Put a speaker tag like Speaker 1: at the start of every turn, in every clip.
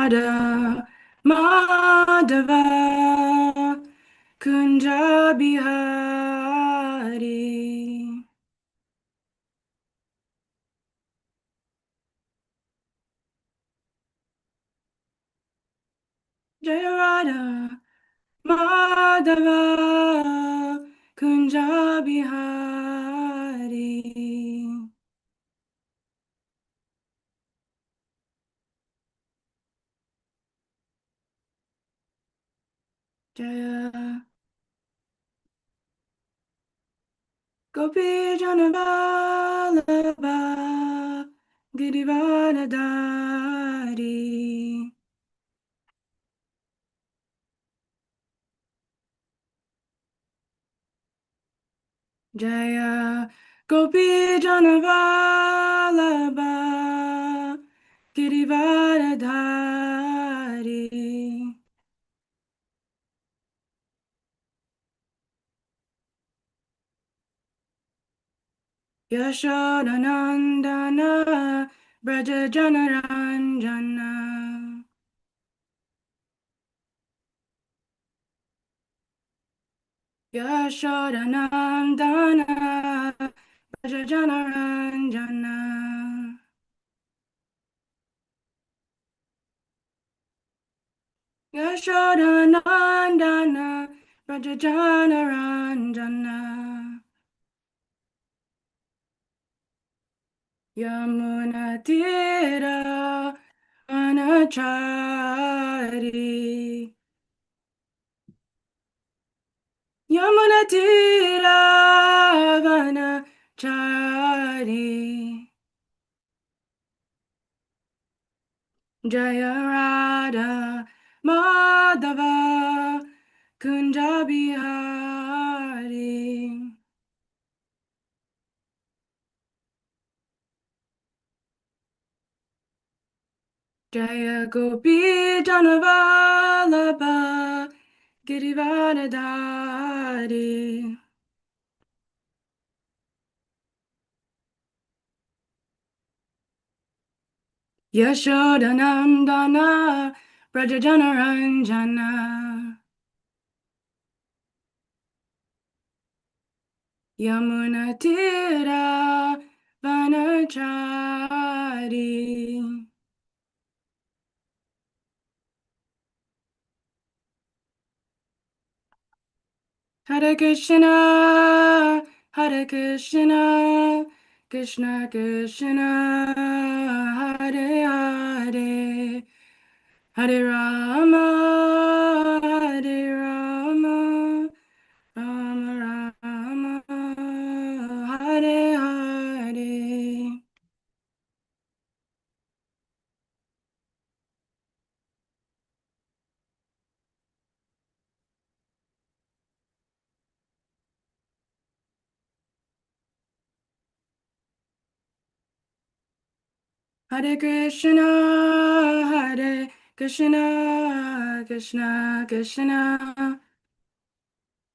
Speaker 1: Radha Madhava Kunja Bihari. Jaya Radha Madhava Kunja Bihari. Jaya Gopi Janavalabha Girivardhari. Jaya Gopi Janavalabha Girivardhari. Yashodanandana Braja Janaranjana. Yashodanandana Braja Janaranjana. Yashodanandana Braja Janaranjana. Yamunatira Anachari. Yamunatira Vanachari. Jaya Radha Madhava Kunja Bihari. Jaya Gopi Janavalabha Girivardhari. Yashodanandana Brajajanaranjana. Yamunatira Vanachari. Hare Krishna, Hare Krishna, Krishna Krishna, Hare Hare, Hare Rama, Hare Rama, Rama Rama, Hare Hare. Hare Krishna, Hare Krishna, Krishna Krishna,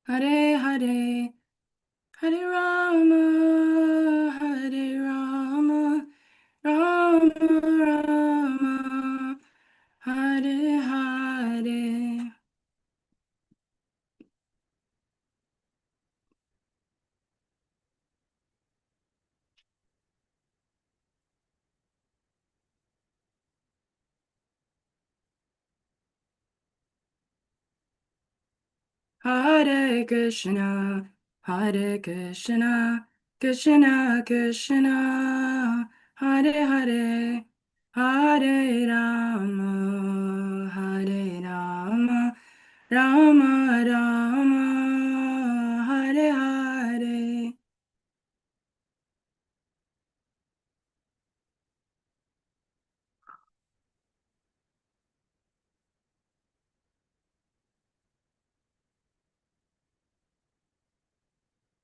Speaker 1: Hare Hare, Hare Rama, Hare Rama, Rama Rama, Hare Hare. Hare Krishna, Hare Krishna, Krishna Krishna, Hare Hare, Hare Rama, Hare Rama, Rama Rama, Hare Hare.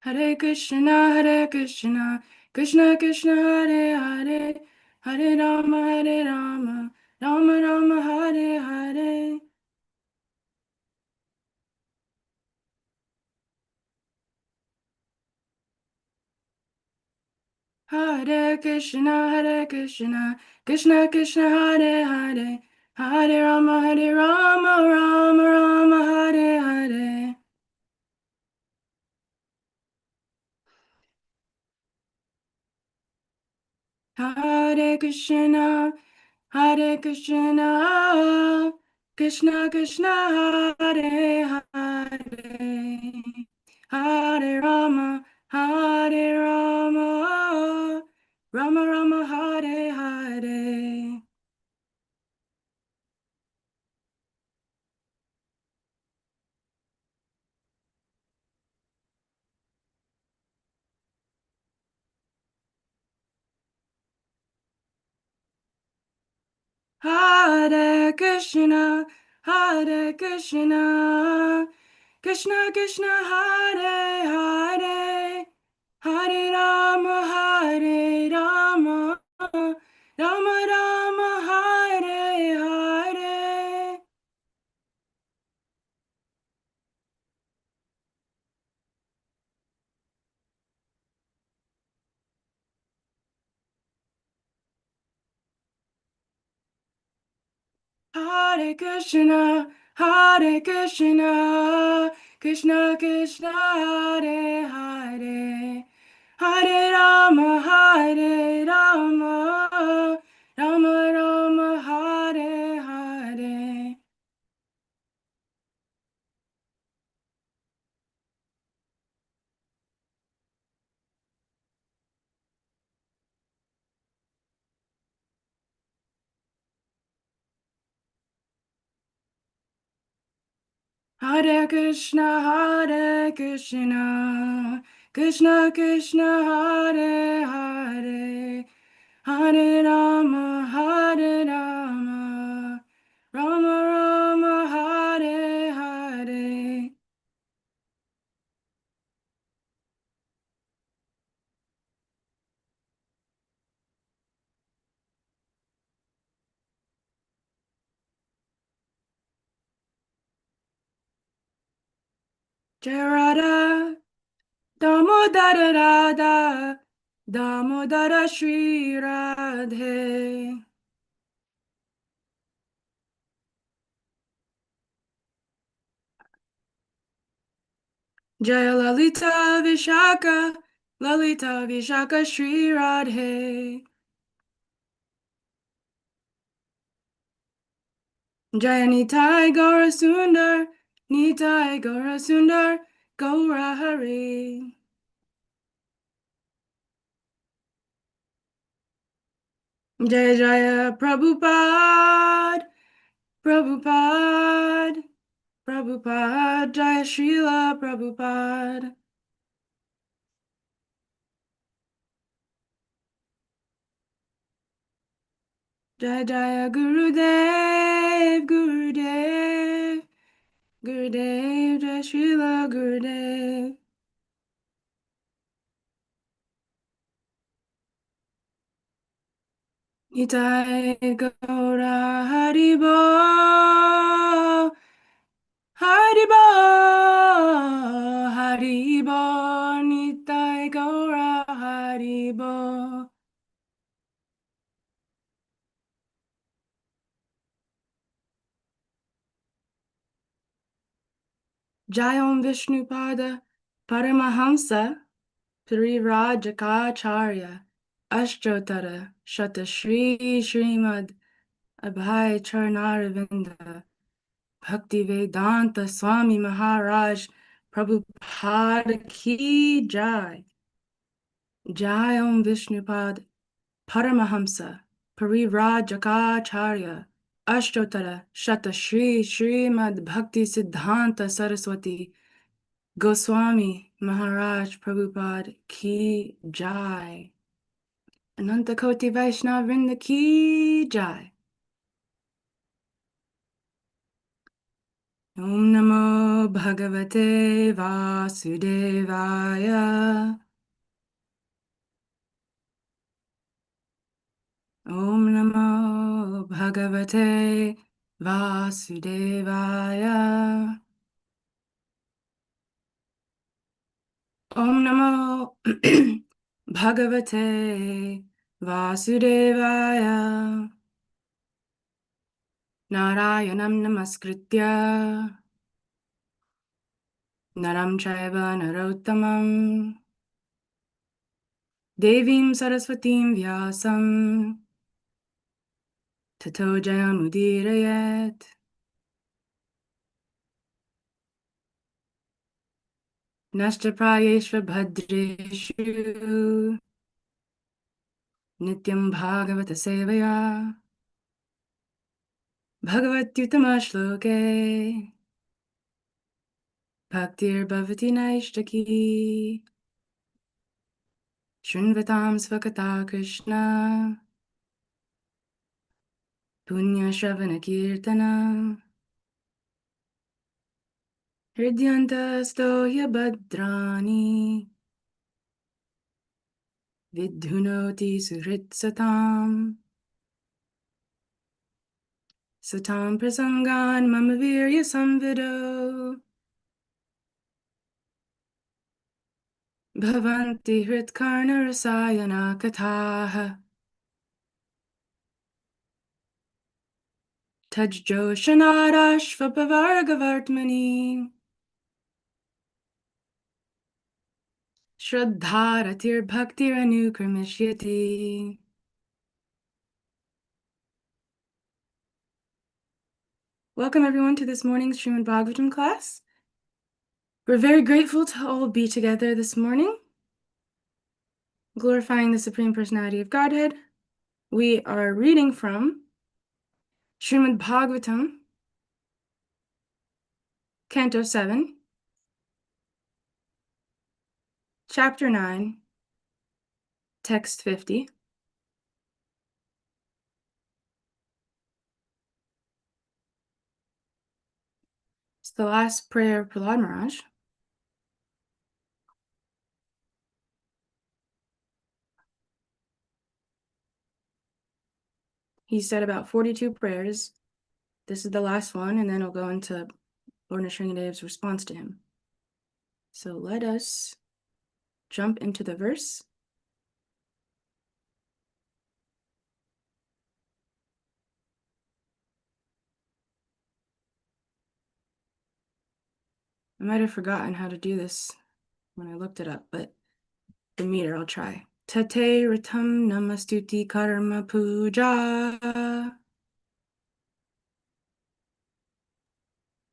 Speaker 1: Hare Krishna, Hare Krishna, Krishna Krishna, Hare Hare, Hare Rama, Hare Rama, Rama Rama, Hare Hare. Hare Krishna, Krishna Krishna, Hare Hare, Hare Rama, Hare Rama, Rama Rama, Hare Hare. Hare Krishna, Hare Krishna, Krishna Krishna, Hare Hare. Hare Rama, Hare Rama, Rama Rama, Hare Hare. Hare Krishna, Hare Krishna, Krishna Krishna, Hare Hare, Hare Rama, Hare Rama, Rama Rama, Hare Hare. Hare Krishna, Hare Krishna, Krishna Krishna, Hare Hare, Hare Rama, Hare Rama, Rama Rama, Hare Hare. Hare Krishna, Hare Krishna, Krishna Krishna, Hare Hare, Hare Rama, Hare Rama, Rama Rama, Hare Hare. Jai Radha, Damodara Radha, Damodara Shri Radhe. Jai Lalita Vishaka, Lalita Vishaka Shri Radhe. Jai Nitai Gaura Sundar, Nitai Gaura Sundar, Gaura Hari. Jai Jaya Prabhupada, Prabhupada, Prabhupada, Jaya Srila Prabhupada. Jai Jaya Gurudev, Gurudev, Gurudev, Jai Srila Gurudev. Nitai Gaura Haribo, Haribo, Haribo, Nitai Gaura Haribo. Jayam Vishnupada Paramahamsa Parivrajakacharya Ashtotara Shatashri Srimad Abhay Charnaravinda Bhakti Vedanta Swami Maharaj Prabhupada Ki Jai. Jayam Vishnupad Paramahamsa Parivrajakacharya Ashtotara Shatashri Srimad Bhakti Siddhanta Saraswati Goswami Maharaj Prabhupada Ki Jai. Ananta Koti Vaishnav Vrinda Ki Jai. Om Namo Bhagavate Vasudevaya. Om Namo Bhagavate Vasudevaya. Om Namo Bhagavate Vasudevaya. Narayanam namaskritya naram chaiva narottamam devim saraswatim vyasam tato jayamudirayat. Nashta prayeshva bhadreshu nityam bhagavata sevaya bhagavatyutama shloke bhaktir bhavati naishtaki shunvatam svakata krishna punya shravana kirtana hridyantasto badrani vidhunoti suhritsatam satam prasangan mama virya samvido bhavanti hritkarna rasayana kathaha tajjoshanarashvapavargavartmani shraddharatir bhaktir anukramishyati. Welcome everyone to this morning's Srimad Bhagavatam class. We're very grateful to all be together this morning, glorifying the Supreme Personality of Godhead. We are reading from Srimad Bhagavatam, Canto 7, Chapter 9, Text 50. It's the last prayer of Prahlad Maharaj. He said about 42 prayers. This is the last one, and then I'll go into Lord Nrsingadev's response to him. So let us jump into the verse. I might have forgotten how to do this when I looked it up, but the meter I'll try. Tate Ritam Namastuti Karma Puja.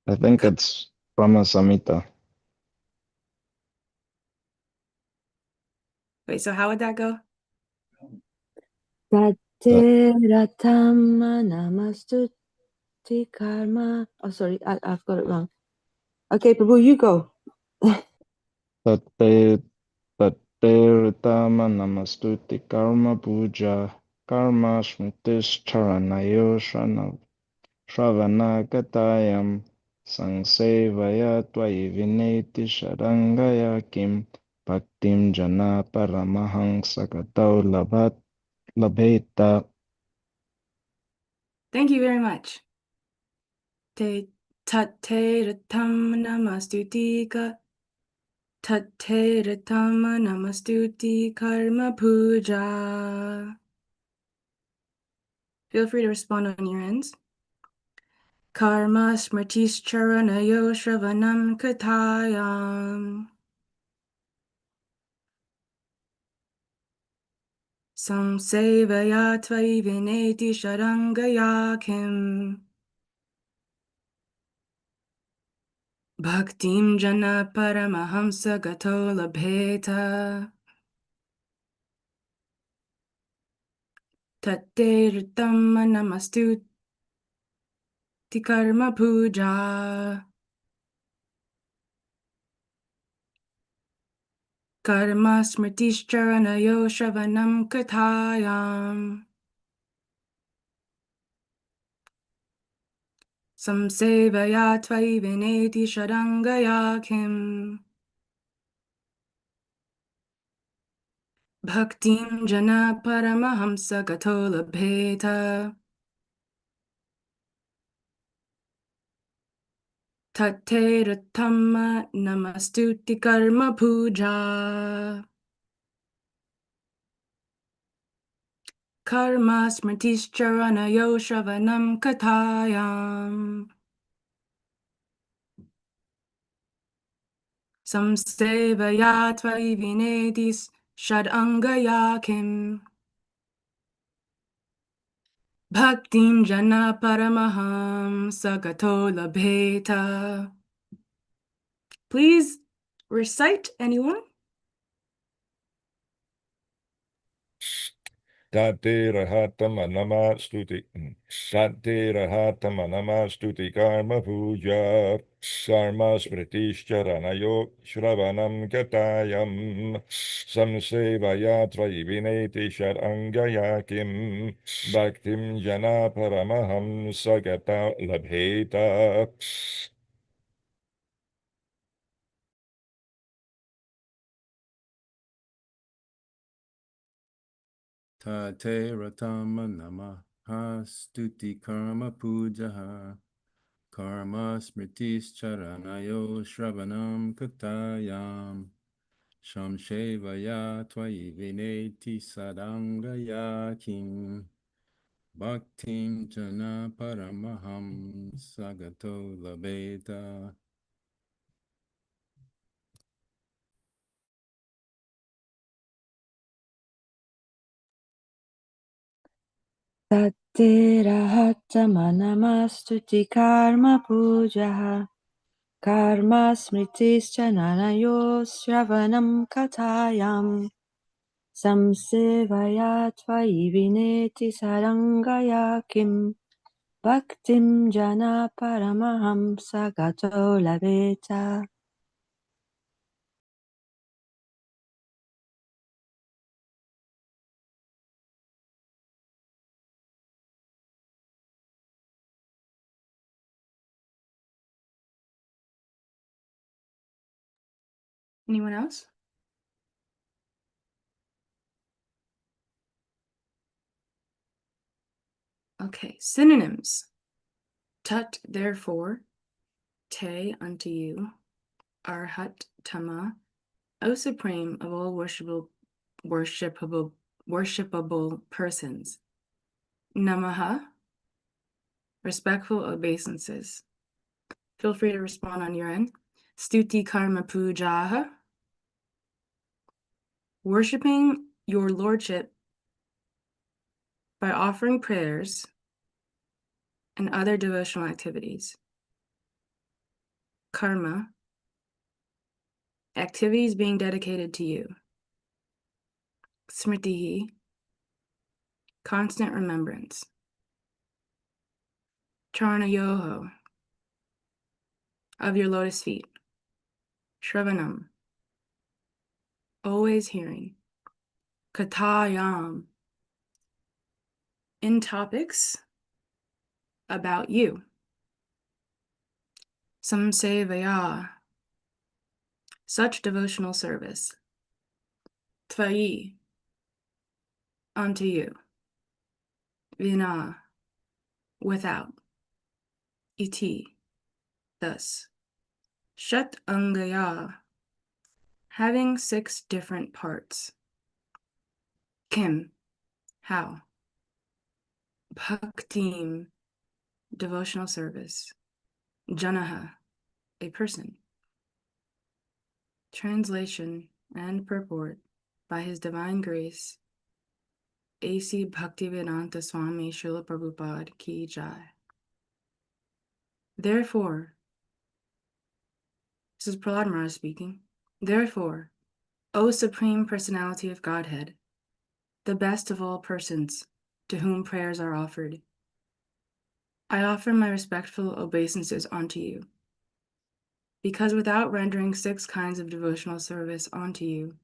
Speaker 2: I think it's from a Samhita.
Speaker 1: Wait, so how would that go?
Speaker 3: Tateratamma namastuti karma. Oh, sorry, I've got it wrong. Okay, Prabhu, you go.
Speaker 2: Tatteritama namastuti karma puja karma smritischaranayo shravanakatayam sangsevaya tvayi vineti sharangaya kim bhaktim jana paramahangsakatau labheta.
Speaker 1: Thank you very much. Tate Ritam Namastuti Karma Puja. Feel free to respond on your ends. Karma Smrtischaranayo Shravanam Katayam Samsevaya Tvayi Vineti Sharangaya Kim Bhaktim Jana Paramahamsa Gato Labheta Tatteritam Namastuti Karma Puja Karma Smrtischaranayo Shravanam Katayam Samsevaya Tvayi Vineti Sharangaya Kim Bhaktim Jana Paramahamsa Gato Labheta Tateratamma Namastuti Karma Puja. Karma smrtischaranayo shravanam kathayam. Samsevaya tvayi vinetis shadangaya kim. Bhaktim jana paramaham sagato labheta. Please recite, anyone.
Speaker 4: Tate rahatam anama stuti. Sate rahatam anama stuti karma puja. Sarma smritishcharanayo shravanam katayam. Samsevayatra vineti sharangayakim. Bhaktim jana paramaham sagata labheta.
Speaker 5: Tate ratama namaha stuti karma pujaha. Karma smritis charanayo shravanam katayam. Shamshevaya tvayi vineti sadangaya kim. Bhaktim jana paramaham sagato labeta.
Speaker 3: Tatterahattamanastuti karma pujaha. Karma smritischa nanayo shravanam katayam. Samsevaya tvayi vineti sarangaya kim. Bhaktim jana paramaham sagato labeta.
Speaker 1: Anyone else? Okay, synonyms. Tut, therefore. Te, unto you. Arhat, tama. O supreme of all worshipable persons. Namaha, respectful obeisances. Feel free to respond on your end. Stuti karma pujaha, worshipping your lordship by offering prayers and other devotional activities. Karma, activities being dedicated to you. Smritihi, constant remembrance. Charanayoho, of your lotus feet. Shravanam, always hearing. Katayam, in topics about you. Samsevaya, such devotional service. Tvayi, unto you. Vina, without. Iti, thus. Shat angaya, having 6 different parts. Kim, how. Bhaktim, devotional service. Janaha, a person. Translation and purport by His Divine Grace, A.C. Bhaktivedanta Swami Srila Prabhupada Ki Jai. Therefore, this is Prahlad Maharaj speaking. Therefore, O Supreme Personality of Godhead, the best of all persons to whom prayers are offered, I offer my respectful obeisances unto you, because without rendering 6 kinds of devotional service unto you,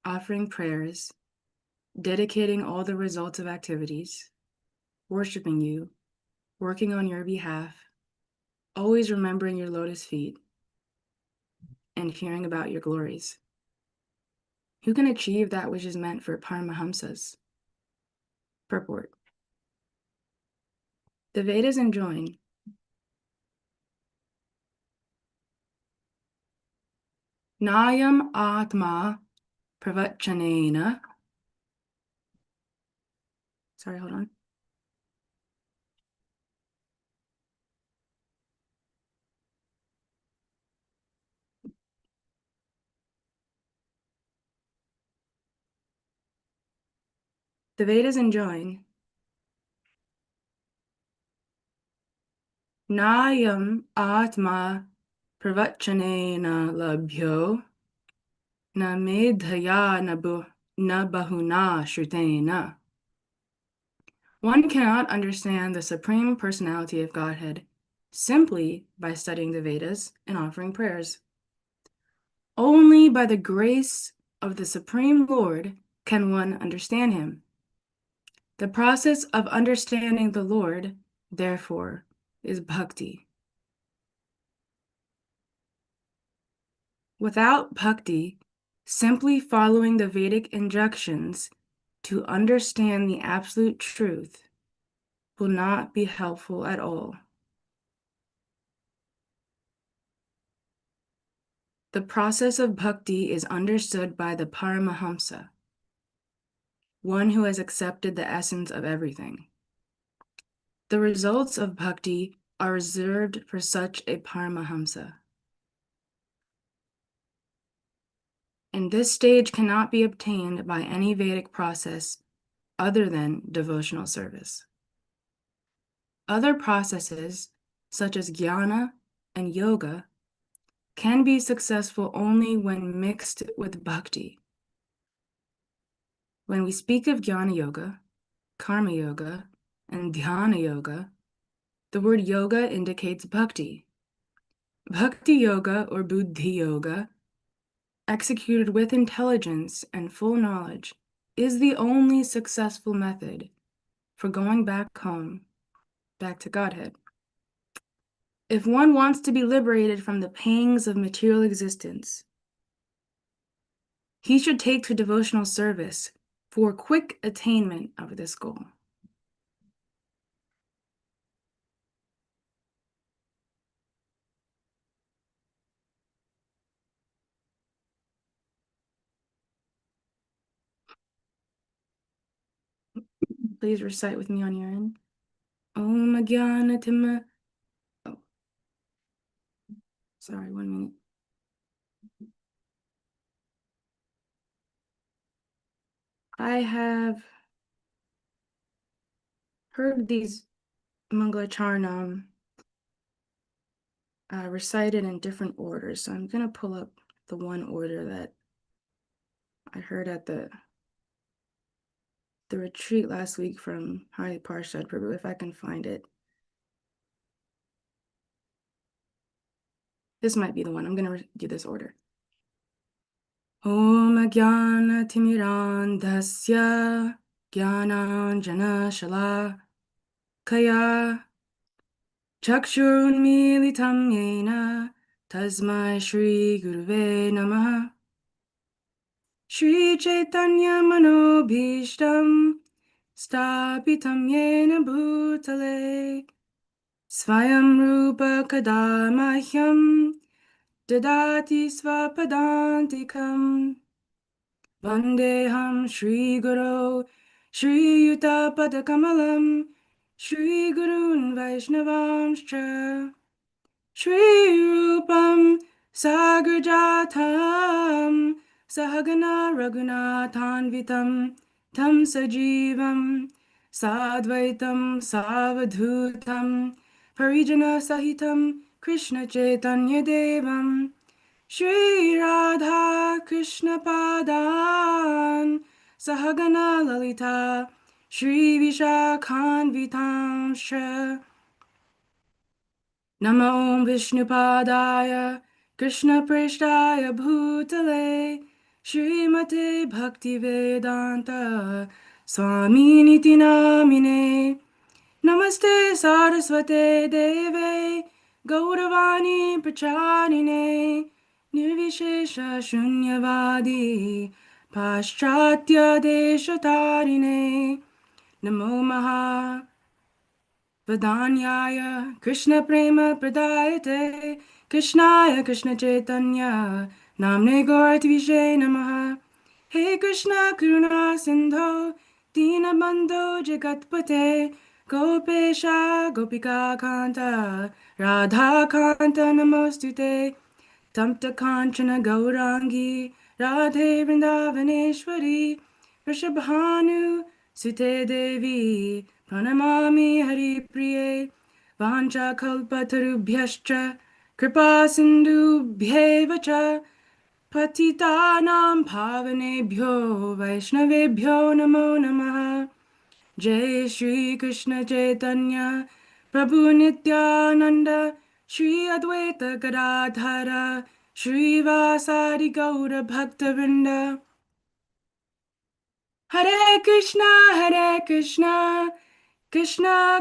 Speaker 1: offering prayers, dedicating all the results of activities, worshiping you, working on your behalf, always remembering your lotus feet, and hearing about your glories. Who can achieve that which is meant for Paramahamsas? Purport. The Vedas enjoin Nayam Atma Pravachanena Sorry, hold on. The Vedas enjoin Nayam Atma Pravachanena Labhyo Na Medhaya na Bahuna Shrutena. One cannot understand the Supreme Personality of Godhead simply by studying the Vedas and offering prayers. Only by the grace of the Supreme Lord can one understand him. The process of understanding the Lord, therefore, is bhakti. Without bhakti, simply following the Vedic injunctions to understand the absolute truth will not be helpful at all. The process of bhakti is understood by the Paramahamsa, one who has accepted the essence of everything. The results of bhakti are reserved for such a Paramahamsa. And this stage cannot be obtained by any Vedic process other than devotional service. Other processes, such as jnana and yoga, can be successful only when mixed with bhakti. When we speak of jnana yoga, karma yoga, and dhyana yoga, the word yoga indicates bhakti. Bhakti yoga or buddhi yoga, executed with intelligence and full knowledge, is the only successful method for going back home, back to Godhead. If one wants to be liberated from the pangs of material existence, he should take to devotional service for quick attainment of this goal. Please recite with me on your end. Om Agyanatama. Oh, sorry, 1 minute. I have heard these Mangalacharnam recited in different orders, so I'm going to pull up the one order that I heard at the retreat last week from Hari Parshad Prabhu, if I can find it. This might be the one. I'm going to do this order. Om Agyana Timirandhasya Gyananjana Shala Kaya Chakshurunmilitam Yena Tasmai Shri Guruve Namaha Shri Chaitanya Manobhishtam Stapitam Yena Bhutale Svayam Rupa Kadamahyam Dadati Svapadantikam Vandeham Shri Guru Shri Yuta Padakamalam Shri Gurun Vaishnavamscha Shri Rupam Sagrajatam Sahagana Raghunathanvitam Tam Sajivam Sadvaitam Savadhutam Parijana Sahitam Krishna Chaitanya Devam Shri Radha Krishna Padan Sahagana Lalita Shri Vishakhanvitam Shra Nama Om Vishnupadaya Krishna Preshtaya Bhutale Shrimate Bhakti Vedanta Swami Niti Namine Namaste Saraswate Deve Gauravani Pracharine Nirvishesha Shunyavadi Paschatya Deshatarine Namo Maha Vadanyaya Krishna Prema Pradayate Krishnaya Krishna Chaitanya Namne Gauratvise Namaha He Krishna Karuna Sindho Dinabandho Jagatpate Gopesha Gopika Kanta Radha Kanta Namostute Tamta Kanchana Gaurangi Radhe Vrindavaneshwari Vrishabhanu Sute Devi Pranamami Hari Priye Vancha Kalpatarubhyascha Kripa Sindhubhyeva cha Patitanam Pavanebhyo Vaishnavebhyo Namo Namaha Jai Shri Krishna Chaitanya Prabhu Nityananda Shri Advaita Gadadhara Shri Vasari Gaura Bhaktavinda Hare Krishna Krishna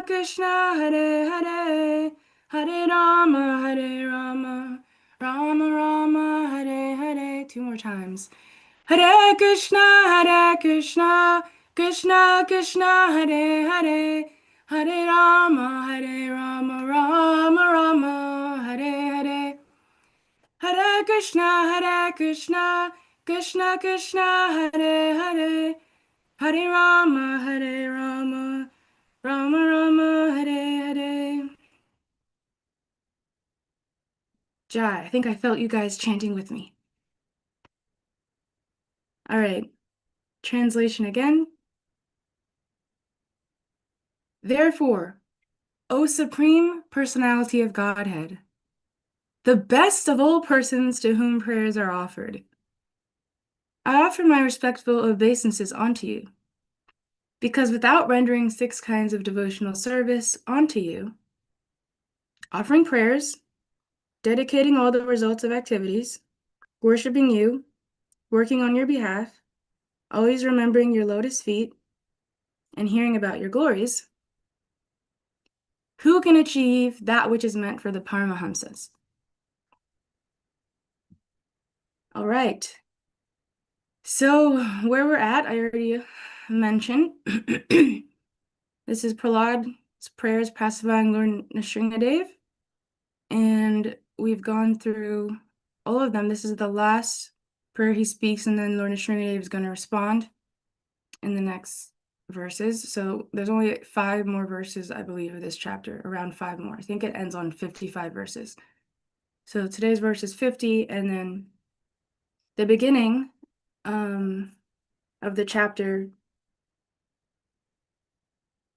Speaker 1: Krishna Hare Hare Hare Rama Rama Rama Hare Hare. Two more times. Hare Krishna Krishna Krishna Hare Hare Hare Rama Rama Rama Hare Hare. Hare Krishna Krishna Krishna Hare Hare Hare Rama Rama Rama Hare Hare. Jai, I think I felt you guys chanting with me. All right, translation again. Therefore, O Supreme Personality of Godhead, the best of all persons to whom prayers are offered, I offer my respectful obeisances unto you, because without rendering 6 kinds of devotional service unto you, offering prayers, dedicating all the results of activities, worshiping you, working on your behalf, always remembering your lotus feet, and hearing about your glories, who can achieve that which is meant for the Paramahamsas? All right. So where we're at, I already mentioned. This is Prahlad's prayers pacifying Lord Nrsingadev. And we've gone through all of them. This is the last prayer he speaks, and then Lord Nrsingadev is going to respond in the next verses. So there's only 5 more verses, I believe, of this chapter, around 5 more. I think it ends on 55 verses. So today's verse is 50, and then the beginning of the chapter,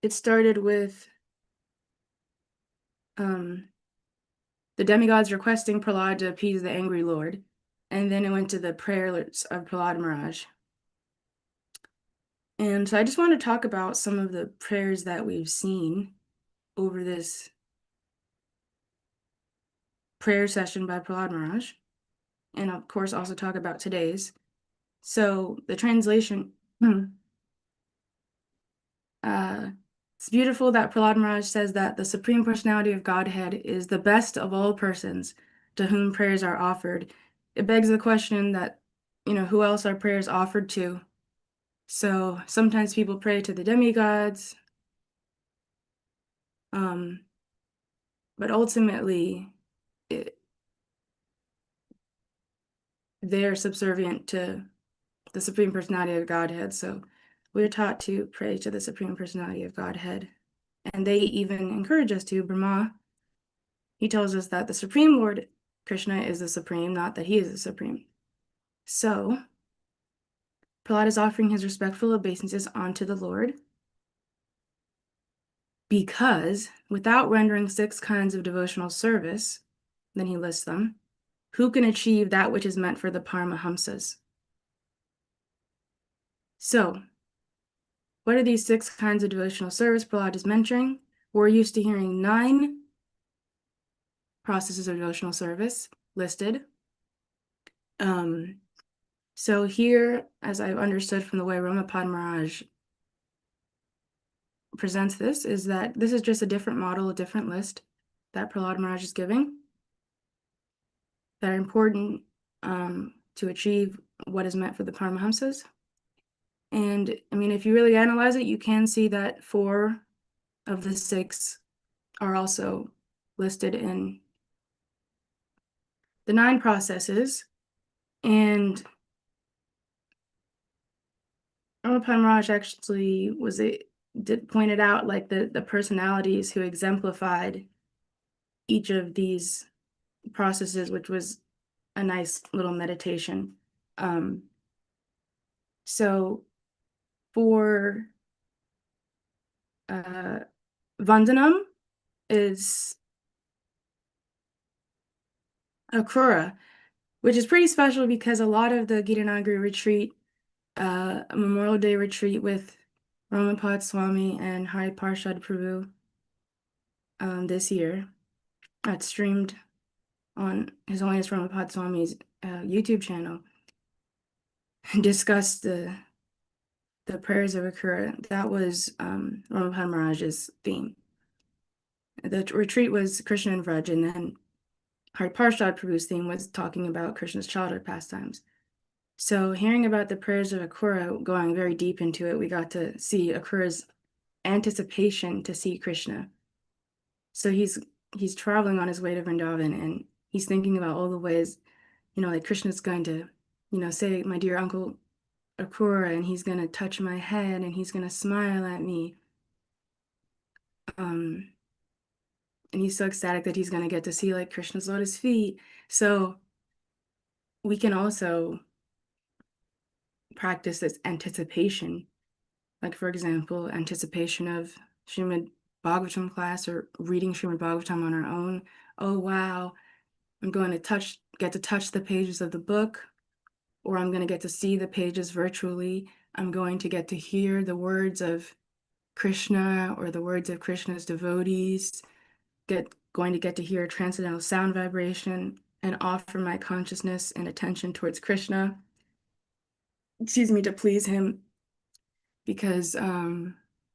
Speaker 1: it started with the demigods requesting Prahlad to appease the angry Lord, and then it went to the prayers of Prahlad Maharaj. And so I just want to talk about some of the prayers that we've seen over this prayer session by Prahlad Maharaj, and of course also talk about today's. So the translation, it's beautiful that Prahlad Maharaj says that the Supreme Personality of Godhead is the best of all persons to whom prayers are offered. It begs the question that, who else are prayers offered to? So sometimes people pray to the demigods, but ultimately they're subservient to the Supreme Personality of Godhead. So we're taught to pray to the Supreme Personality of Godhead. And they even encourage us to. Brahma, he tells us that the Supreme Lord Krishna is the Supreme, not that he is the Supreme. So Prahlad is offering his respectful obeisances unto the Lord, because without rendering 6 kinds of devotional service, then he lists them, who can achieve that which is meant for the Paramahamsas? So, what are these 6 kinds of devotional service Prahlad is mentioning? We're used to hearing 9 processes of devotional service listed. So here, as I've understood from the way Ramapad Maharaj presents this, is that this is just a different model, a different list that Prahlad Maharaj is giving that are important to achieve what is meant for the Paramahamsas. And I mean, if you really analyze it, you can see that 4 of the 6 are also listed in the 9 processes. And Ramapada Maharaj actually did pointed out like the personalities who exemplified each of these processes, which was a nice little meditation. So for Vandanam is Akrura, which is pretty special because a lot of the Gita Nagari retreat, Memorial Day retreat with Ramapad Swami and Hari Parshad Prabhu this year, that's streamed on His Holiness Ramapad Swami's YouTube channel, discussed the prayers of Akrura. That was Ramapad Maharaj's theme. The retreat was Krishna and Vraj, and then Hari Parshad Prabhu's theme was talking about Krishna's childhood pastimes. So hearing about the prayers of Akrura, going very deep into it, we got to see Akrura's anticipation to see Krishna. So he's traveling on his way to Vrindavan, and he's thinking about all the ways, like Krishna's going to, say, my dear uncle Akrura, and he's going to touch my head, and he's going to smile at me. And he's so ecstatic that he's going to get to see like Krishna's lotus feet. So we can also practice this anticipation. Like, for example, anticipation of Srimad Bhagavatam class or reading Srimad Bhagavatam on our own. Oh, wow, I'm going to get to touch the pages of the book, or I'm going to get to see the pages virtually. I'm going to get to hear the words of Krishna or the words of Krishna's devotees, going to get to hear transcendental sound vibration and offer my consciousness and attention towards Krishna, to please him. Because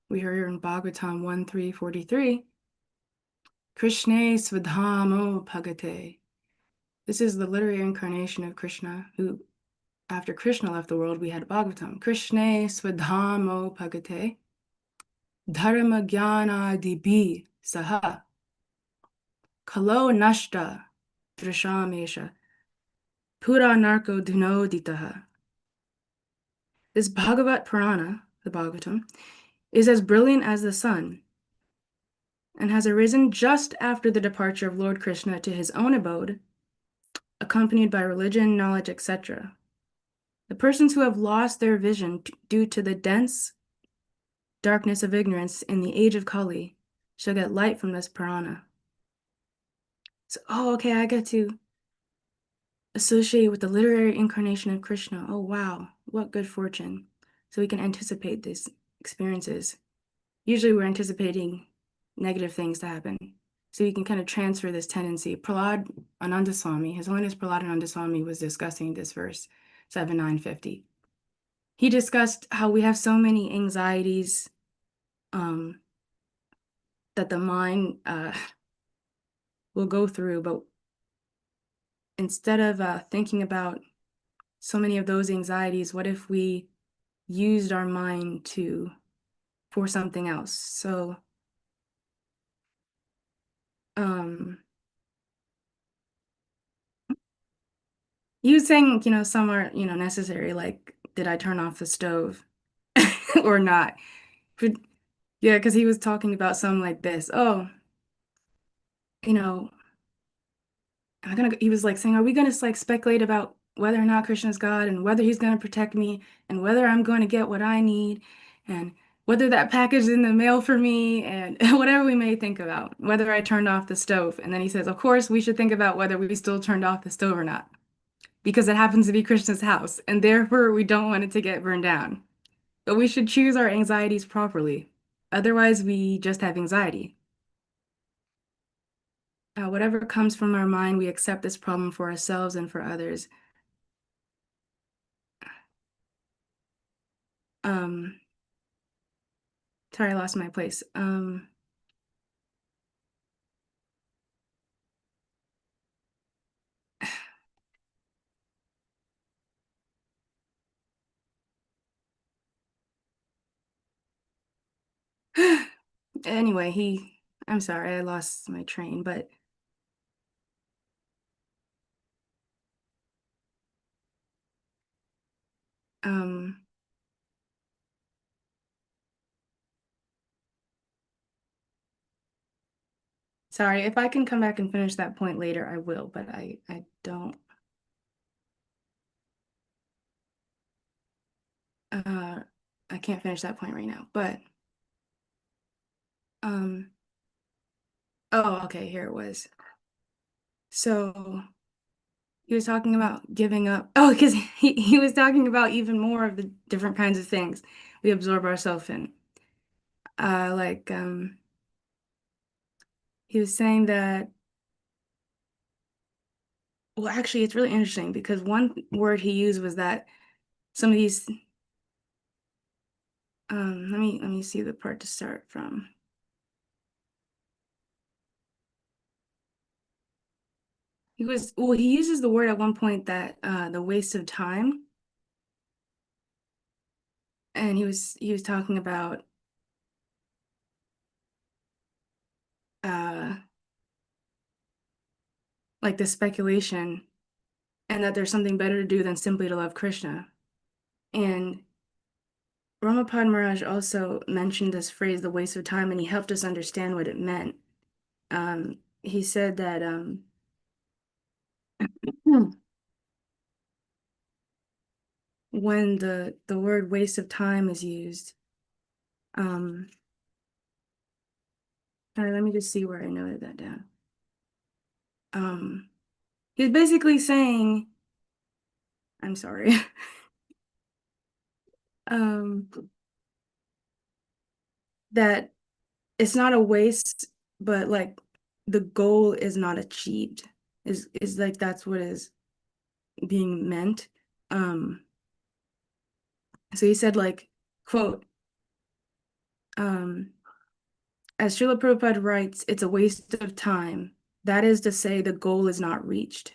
Speaker 1: we heard in Bhagavatam 1.3.43, Krishna Svadhamo Bhagate. This is the literary incarnation of Krishna, who, after Krishna left the world, we had Bhagavatam. Krishna Svadhamo Bhagate. Dharma Jnana Dibi Saha. Kalo Nashta Drishamesha. Pura Narko Dunoditaha. This Bhagavat Purana, the Bhagavatam, is as brilliant as the sun, and has arisen just after the departure of Lord Krishna to his own abode, accompanied by religion, knowledge, etc. The persons who have lost their vision due to the dense darkness of ignorance in the age of Kali shall get light from this Purana. So, okay, I get to associate with the literary incarnation of Krishna. Oh, wow, what good fortune. So we can anticipate these experiences. Usually we're anticipating negative things to happen. So you can kind of transfer this tendency. Prahlad Anandaswami, His Holiness Prahlad Anandaswami was discussing this verse 7950. He discussed how we have so many anxieties that the mind will go through, but instead of thinking about so many of those anxieties, what if we used our mind for something else? So he was saying, some are, necessary, like, did I turn off the stove or not? Yeah, because he was talking about something like this. Oh, he was like saying, are we gonna like speculate about whether or not Krishna's God and whether he's gonna protect me and whether I'm going to get what I need and whether that package is in the mail for me and whatever we may think about, whether I turned off the stove. And then he says, of course, we should think about whether we still turned off the stove or not, because it happens to be Krishna's house, and therefore we don't want it to get burned down. But we should choose our anxieties properly. Otherwise, we just have anxiety. Whatever comes from our mind, we accept this problem for ourselves and for others. Sorry, I lost my place. Anyway, I'm sorry, I lost my train, but Sorry, if I can come back and finish that point later, I will, but I don't. I can't finish that point right now, but oh, okay, here it was. So he was talking about giving up. Oh, because he was talking about even more of the different kinds of things we absorb ourselves in. Like he was saying that, well, actually, it's really interesting because one word he used was that some of these, let me see the part to start from. He uses the word at one point that the waste of time, and he was talking about uh like the speculation and that there's something better to do than simply to love Krishna. And Ramapad Maharaj also mentioned this phrase, the waste of time, and he helped us understand what it meant. He said that when the word waste of time is used, all right, let me just see where I noted that down. He's basically saying, I'm sorry. That it's not a waste, but like the goal is not achieved. Is like that's what is being meant. So he said like, quote, as Srila Prabhupada writes, it's a waste of time. That is to say, the goal is not reached.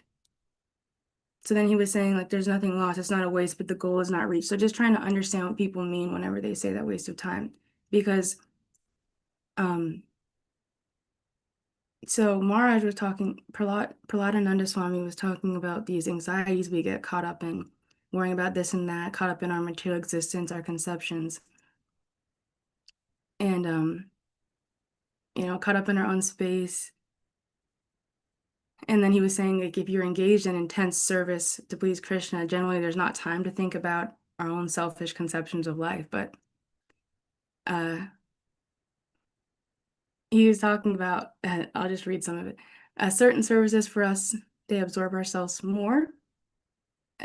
Speaker 1: So then he was saying like there's nothing lost, it's not a waste, but the goal is not reached. So just trying to understand what people mean whenever they say that waste of time. Because so Maharaj was talking, Prahladananda Swami was talking about these anxieties we get caught up in, worrying about this and that, caught up in our material existence, our conceptions, and caught up in our own space. And then he was saying like if you're engaged in intense service to please Krishna, generally there's not time to think about our own selfish conceptions of life. But he was talking about, I'll just read some of it. Certain services for us, they absorb ourselves more.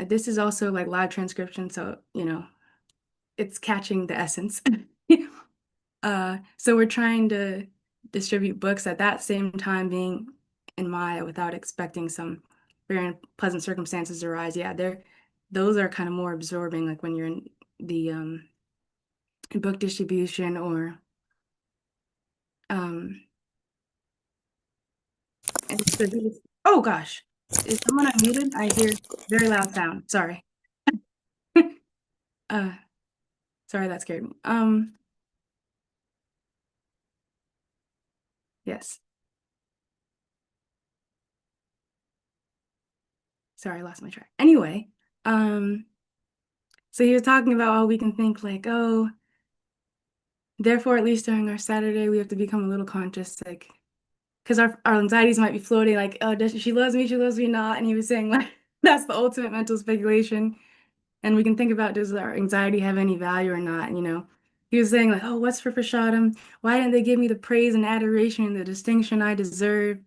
Speaker 1: This is also like live transcription, so it's catching the essence. So we're trying to distribute books at that same time being in Maya without expecting some very unpleasant circumstances to arise. Yeah, those are kind of more absorbing, like when you're in the book distribution or and so oh gosh, is someone unmuted? I hear very loud sound. Sorry. Sorry, that scared me. Yes. Sorry, I lost my track. Anyway, so he was talking about how we can think like, oh, therefore, at least during our Saturday, we have to become a little conscious, like, because our anxieties might be floating, like, oh, does she loves me, she loves me not. And he was saying like that's the ultimate mental speculation. And we can think about, does our anxiety have any value or not? And, he was saying like, oh, what's for Prashadam? Why didn't they give me the praise and adoration and the distinction I deserve?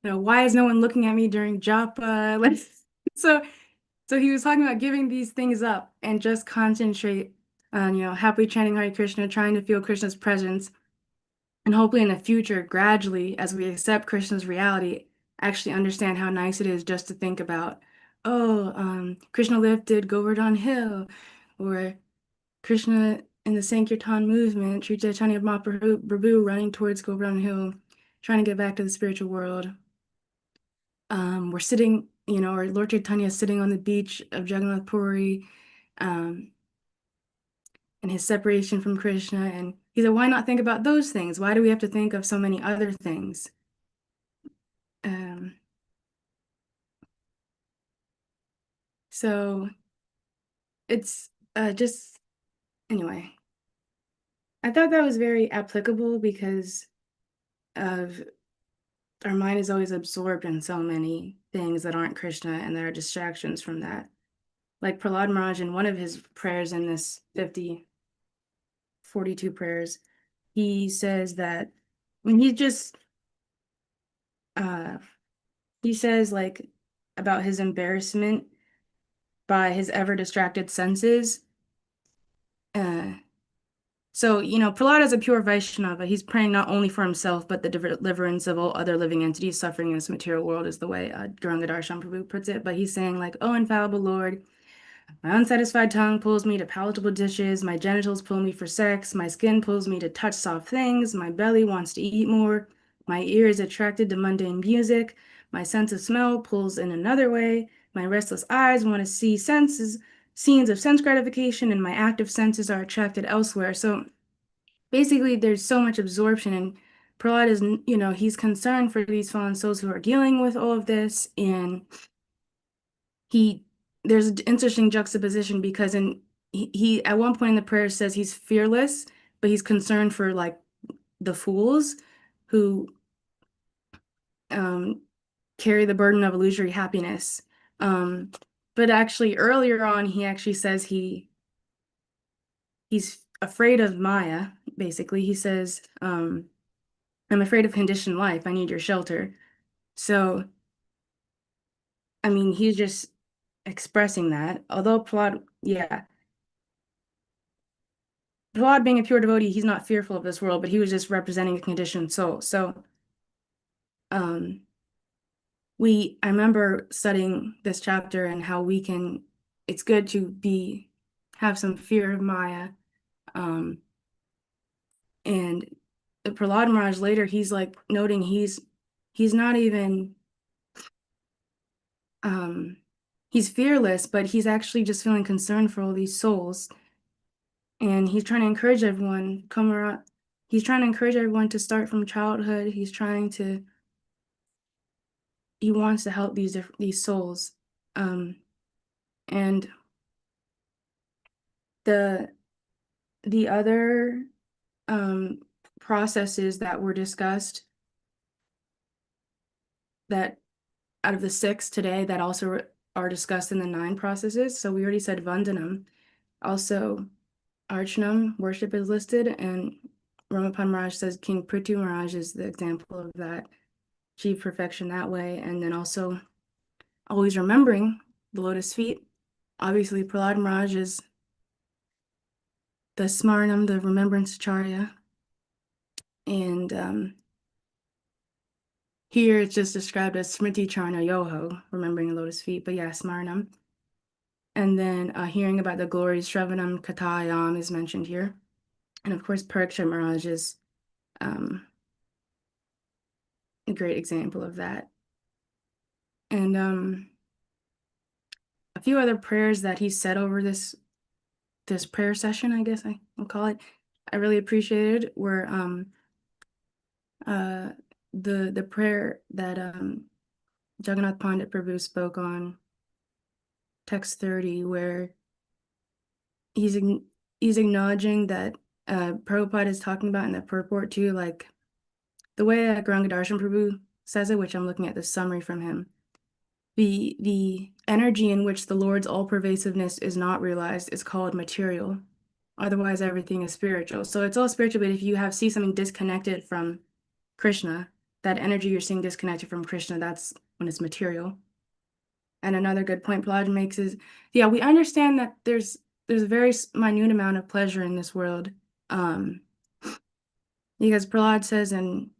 Speaker 1: Why is no one looking at me during japa? Like, so he was talking about giving these things up and just concentrate on, happily chanting Hare Krishna, trying to feel Krishna's presence, and hopefully in the future, gradually, as we accept Krishna's reality, actually understand how nice it is just to think about, oh, Krishna lifted Govardhan Hill, or Krishna in the Sankirtan movement, Sri Chaitanya Mahaprabhu running towards Govardhan Hill, trying to get back to the spiritual world. We're sitting, or Lord Chaitanya is sitting on the beach of Jagannath Puri, and his separation from Krishna. And he said, why not think about those things? Why do we have to think of so many other things? So it's just, anyway, I thought that was very applicable because of our mind is always absorbed in so many things that aren't Krishna and there are distractions from that. Like Prahlad Maharaj in one of his prayers in this 42 prayers, he says that when he says like about his embarrassment by his ever distracted senses. So, Prahlad is a pure Vaishnava. He's praying not only for himself, but the deliverance of all other living entities suffering in this material world, is the way Gauranga Prabhu puts it. But he's saying, like, oh, infallible Lord, my unsatisfied tongue pulls me to palatable dishes, my genitals pull me for sex, my skin pulls me to touch soft things, my belly wants to eat more, my ear is attracted to mundane music, my sense of smell pulls in another way, my restless eyes want to see scenes of sense gratification, and my active senses are attracted elsewhere. So basically, there's so much absorption, and Prahlad is, he's concerned for these fallen souls who are dealing with all of this, and there's an interesting juxtaposition because he at one point in the prayer says he's fearless, but he's concerned for like the fools who carry the burden of illusory happiness. But actually earlier on, he actually says he's afraid of Maya, basically. He says, I'm afraid of conditioned life. I need your shelter. So, I mean, he's just expressing that. Although Prahlad being a pure devotee, he's not fearful of this world, but he was just representing a conditioned soul. So, I remember studying this chapter and how it's good to have some fear of Maya. And the Prahlad Maharaj later, he's like noting he's not even, he's fearless, but he's actually just feeling concerned for all these souls. And he's trying to encourage everyone, he's trying to encourage everyone to start from childhood. He wants to help these souls. And the other processes that were discussed, that out of the 6 today that also are discussed in the 9 processes. So we already said Vandanam. Also, Archanam, worship, is listed, and Ramapan Maharaj says King Prithu Maharaj is the example of that, achieve perfection that way. And then also always remembering the lotus feet. Obviously, Prahlad Maharaj is the Smaranam, the remembrance Acharya. And here it's just described as Smriti Charna Yoho, remembering the lotus feet, but yeah, Smaranam. And then hearing about the glories, Shravanam Katayam is mentioned here. And of course, Pariksha Maharaj is a great example of that. And a few other prayers that he said over this prayer session, I guess I will call it, I really appreciated were the prayer that Jagannath Pandit Prabhu spoke on, text 30, where he's acknowledging that Prabhupada is talking about in the purport too, like the way Gauranga Prabhu says it, which I'm looking at the summary from him. The energy in which the Lord's all-pervasiveness is not realized is called material. Otherwise, everything is spiritual. So it's all spiritual, but if you see something disconnected from Krishna, that energy you're seeing disconnected from Krishna, that's when it's material. And another good point Prahlad makes is, yeah, we understand that there's a very minute amount of pleasure in this world. Because Prahlad says in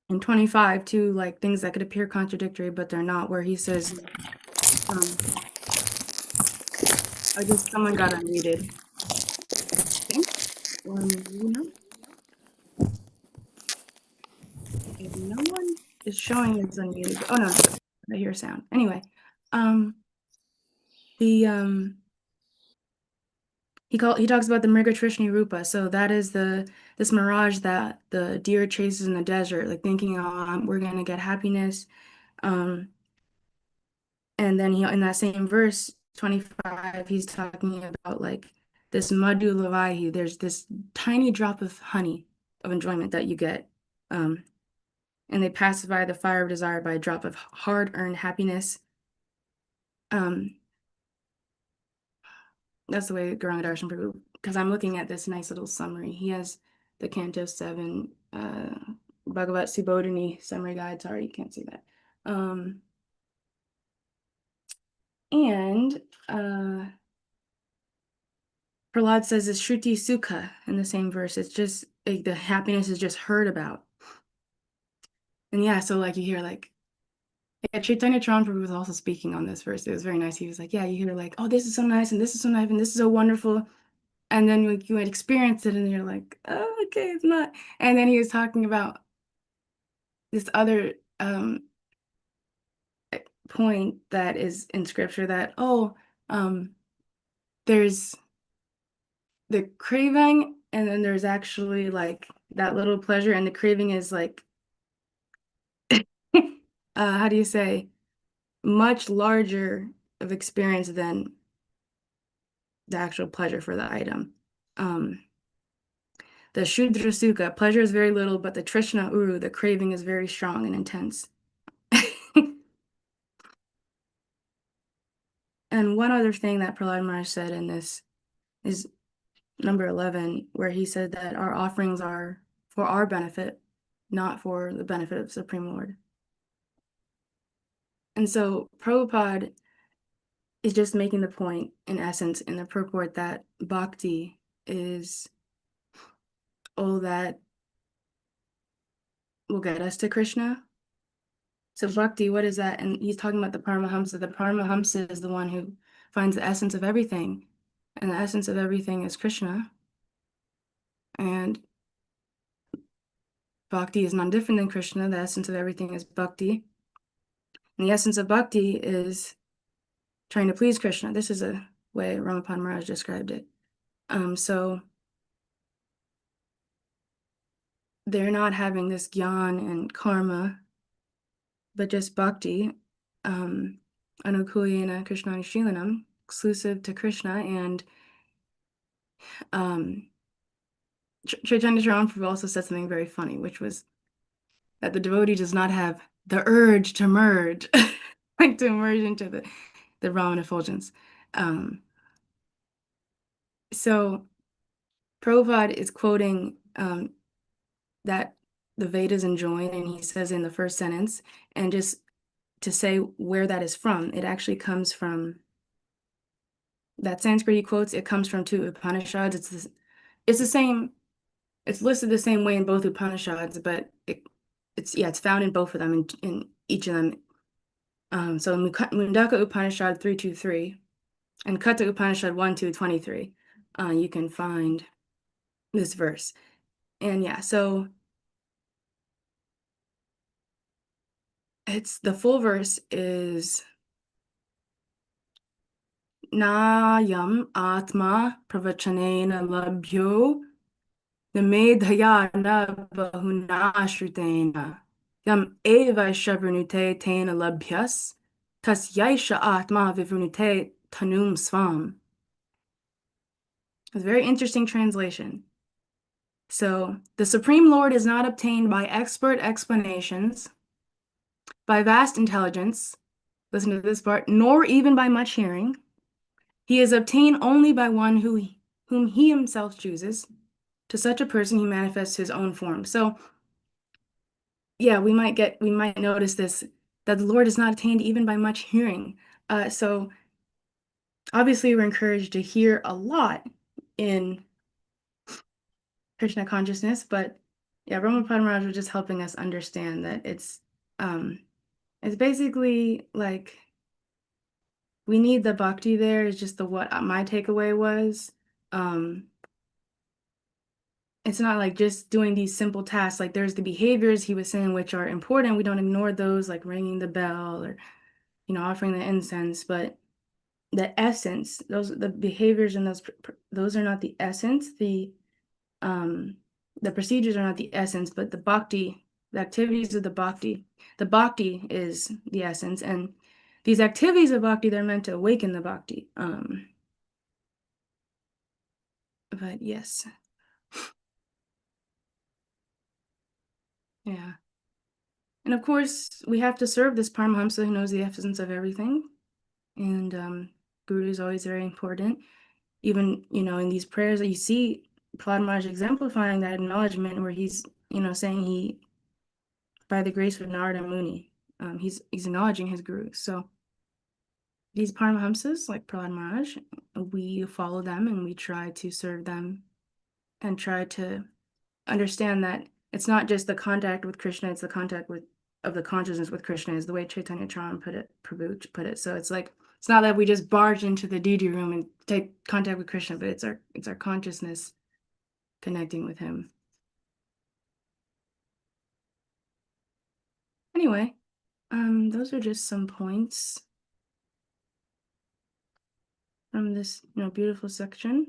Speaker 1: 25 too, like things that could appear contradictory, but they're not, where he says, I guess someone got unmuted. Okay. If no one is showing it's unmuted. Oh no, I hear a sound. Anyway, he talks about the Mriga Trishni Rupa. So that is this mirage that the deer chases in the desert, like thinking, oh, we're gonna get happiness. And then in that same verse 25, he's talking about like this madhu lavaihi. There's this tiny drop of honey of enjoyment that you get. and they pacify the fire of desire by a drop of hard-earned happiness. That's the way Gauranga Darshan Prabhu, because I'm looking at this nice little summary. He has the Canto 7 Bhagavat Subodhini summary guide. Sorry, you can't see that. And Prahlad says it's Shruti Sukha in the same verse. It's just like the happiness is just heard about. And yeah, so like you hear like, yeah, Chaitanya Prabhu was also speaking on this verse. It was very nice. He was like, yeah, you hear like, oh, this is so nice, and this is so nice, and this is so wonderful. And then like, you had experienced it, and you're like, oh, okay, it's not. And then he was talking about this other point that is in scripture that, there's the craving, and then there's actually like that little pleasure, and the craving is like, how do you say, much larger of experience than the actual pleasure for the item. The Shudra Sukha, pleasure is very little, but the Trishna Uru, the craving is very strong and intense. And one other thing that Prahlad Maharaj said in this is number 11, where he said that our offerings are for our benefit, not for the benefit of Supreme Lord. And so Prabhupada is just making the point, in essence, in the purport that bhakti is all that will get us to Krishna. So bhakti, what is that? And he's talking about the Paramahamsa. The Paramahamsa is the one who finds the essence of everything. And the essence of everything is Krishna. And bhakti is not different than Krishna. The essence of everything is bhakti. And the essence of bhakti is trying to please Krishna. This is a way Ramapan Maharaj described it. So they're not having this gyan and karma, but just bhakti, anukulyena krishnani shilanam, exclusive to Krishna. And Chaitanya Prabhu also said something very funny, which was that the devotee does not have the urge to merge, like to merge into the Brahman effulgence. So Prabhupada is quoting that the Vedas enjoin, and he says in the first sentence, and just to say where that is from, it actually comes from that Sanskrit he quotes. It comes from two Upanishads. It's the same. It's listed the same way in both Upanishads, but it's found in both of them, in each of them. So Mundaka Upanishad 323 and Katha Upanishad 1-23, you can find this verse. And yeah, so it's the full verse is Nayam Atma Pravachanena Labhyo Namedhaya Bahuna Shrutena Yam Eva Shabranute Tena Labhyas Tas Yaisha Atma Vivunute Tanum Svam. It's a very interesting translation. So the Supreme Lord is not obtained by expert explanations, by vast intelligence, listen to this part, nor even by much hearing. He is obtained only by one whom he himself chooses. To such a person, he manifests his own form. So yeah, we might notice this, that the Lord is not attained even by much hearing. So obviously we're encouraged to hear a lot in Krishna consciousness, but yeah, Ramapada Maharaj was just helping us understand that it's basically like we need the bhakti there, is just what my takeaway was. It's not like just doing these simple tasks. Like there's the behaviors he was saying, which are important. We don't ignore those, like ringing the bell or, offering the incense, but the essence, the behaviors and those are not the essence. The procedures are not the essence, but the bhakti, the activities of the bhakti is the essence. And these activities of bhakti, they're meant to awaken the bhakti. But yes. Yeah. And of course, we have to serve this Paramahamsa who knows the essence of everything. And Guru is always very important. Even, in these prayers that you see Prahlad Maharaj exemplifying that acknowledgement where he's, saying he, by the grace of Narada Muni, he's acknowledging his Guru. So these Paramahamsas, like Prahlad Maharaj, we follow them and we try to serve them and try to understand that it's not just the contact with Krishna, it's the contact of the consciousness with Krishna, is the way Chaitanya Charan Prabhu put it. So it's like, it's not that we just barge into the DD room and take contact with Krishna, but it's our consciousness connecting with him. Anyway, those are just some points from this, beautiful section.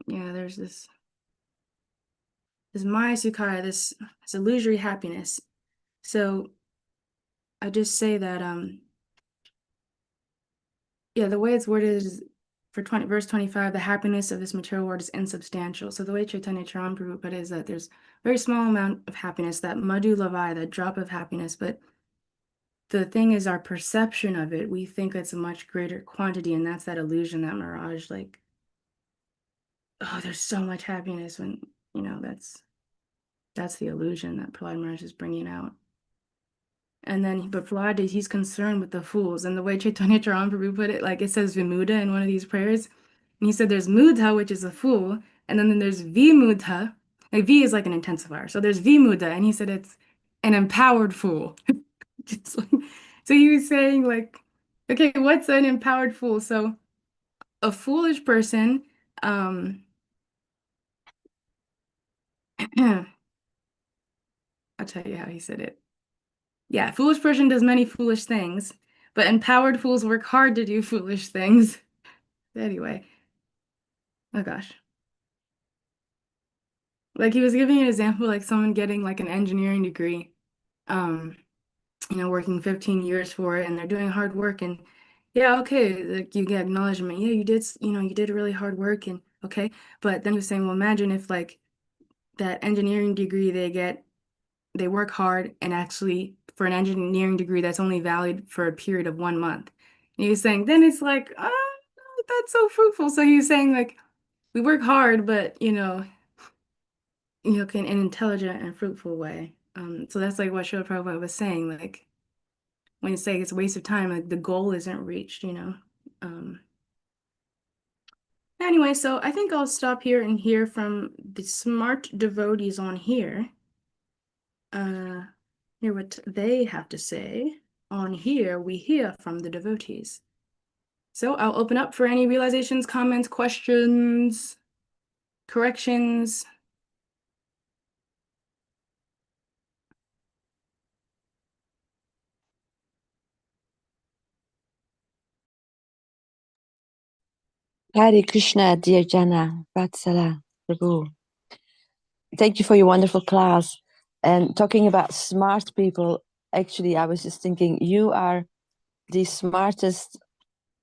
Speaker 1: Yeah, there's this Maya Sukaya, this illusory happiness. So I just say that the way it's worded is for verse 25, the happiness of this material world is insubstantial. So the way Chaitanya Charan Prabhu put it is that there's a very small amount of happiness, that madhu lavai, that drop of happiness, but the thing is our perception of it, we think it's a much greater quantity, and that's that illusion, that mirage, like, oh, there's so much happiness when, that's the illusion that Prahlad Maharaj is bringing out. And then, but Prahlad, he's concerned with the fools. And the way Chaitanya Charan Prabhu put it, like it says Vimuda in one of these prayers. And he said there's Mudha, which is a fool. And then there's Vimudha. Like V is like an intensifier. So there's Vimuda. And he said it's an empowered fool. Just like, so he was saying, like, okay, what's an empowered fool? So a foolish person, I'll tell you how he said it. Yeah, foolish person does many foolish things, but empowered fools work hard to do foolish things. Anyway, oh gosh. Like he was giving an example, like someone getting like an engineering degree, working 15 years for it, and they're doing hard work, and yeah, okay, like you get acknowledgement. Yeah, you did really hard work, and okay. But then he was saying, well, imagine if like that engineering degree they work hard, and actually for an engineering degree that's only valid for a period of 1 month. And he was saying, then it's like, oh, that's so fruitful. So he was saying like, we work hard, but in an intelligent and fruitful way. So that's like what Srila Prabhupada was saying, like when you say it's a waste of time, like the goal isn't reached. Anyway, so I think I'll stop here and hear from the smart devotees on here. Hear what they have to say. On here, we hear from the devotees. So I'll open up for any realizations, comments, questions, corrections.
Speaker 3: Hare Krishna, dear Jana, Vatsala, Prabhu. Thank you for your wonderful class. And talking about smart people, actually, I was just thinking you are the smartest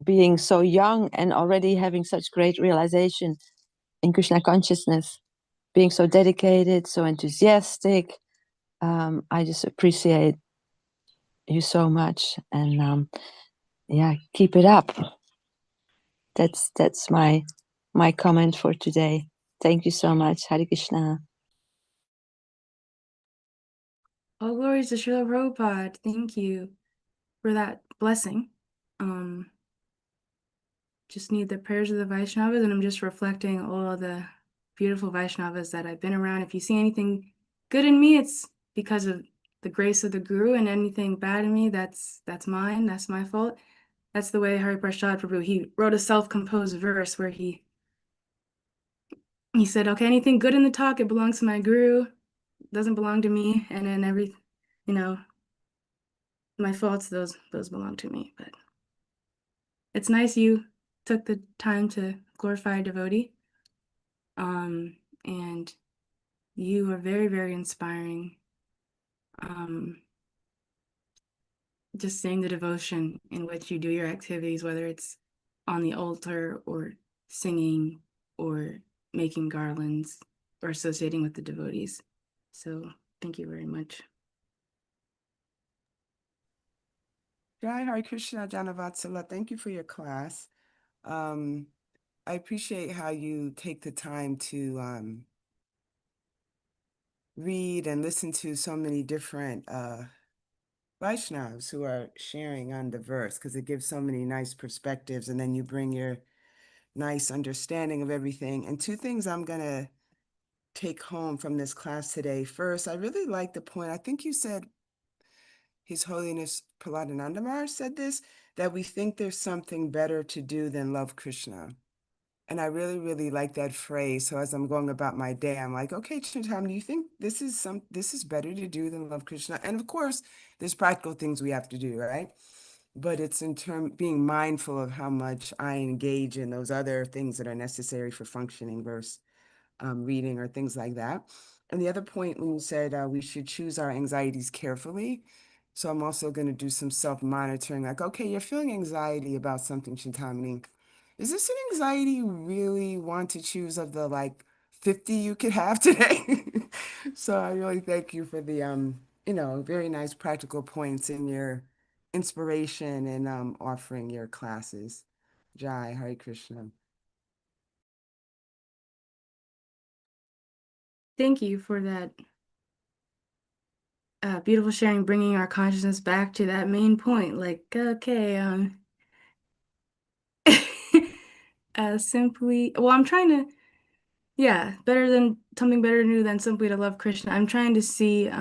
Speaker 3: being, so young and already having such great realization in Krishna consciousness, being so dedicated, so enthusiastic. I just appreciate you so much, and keep it up. That's my comment for today. Thank you so much. Hare Krishna.
Speaker 1: All glories to Srila Prabhupada. Thank you for that blessing. Just need the prayers of the Vaishnavas, and I'm just reflecting all the beautiful Vaishnavas that I've been around. If you see anything good in me, it's because of the grace of the Guru, and anything bad in me, that's mine, that's my fault. That's the way Hari Prasad Prabhu, he wrote a self-composed verse where he said, okay, anything good in the talk, it belongs to my Guru, doesn't belong to me, and then my faults, those belong to me. But it's nice you took the time to glorify a devotee. And you are very, very inspiring. Just seeing the devotion in which you do your activities, whether it's on the altar or singing or making garlands or associating with the devotees. So thank you very much.
Speaker 6: Jai Hare Krishna, Janavatsala. Thank you for your class. I appreciate how you take the time to read and listen to so many different Vaishnavas who are sharing on the verse, because it gives so many nice perspectives, and then you bring your nice understanding of everything. And two things I'm going to take home from this class today. First, I really like the point, I think you said, His Holiness Prahladananda Maharaj said this, that we think there's something better to do than love Krishna. And I really, really like that phrase. So as I'm going about my day, I'm like, okay, Chintamani, do you think this is better to do than love Krishna? And of course, there's practical things we have to do, right? But it's in being mindful of how much I engage in those other things that are necessary for functioning versus reading or things like that. And the other point when you said we should choose our anxieties carefully. So I'm also going to do some self-monitoring, like, okay, you're feeling anxiety about something, Chintamani. Is this an anxiety you really want to choose of the like 50 you could have today? So I really thank you for the very nice practical points in your inspiration and offering your classes. Jai, Hare Krishna.
Speaker 1: Thank you for that beautiful sharing, bringing our consciousness back to that main point. Like, okay, simply, well, I'm trying to, yeah, something better to do than simply to love Krishna. I'm trying to see if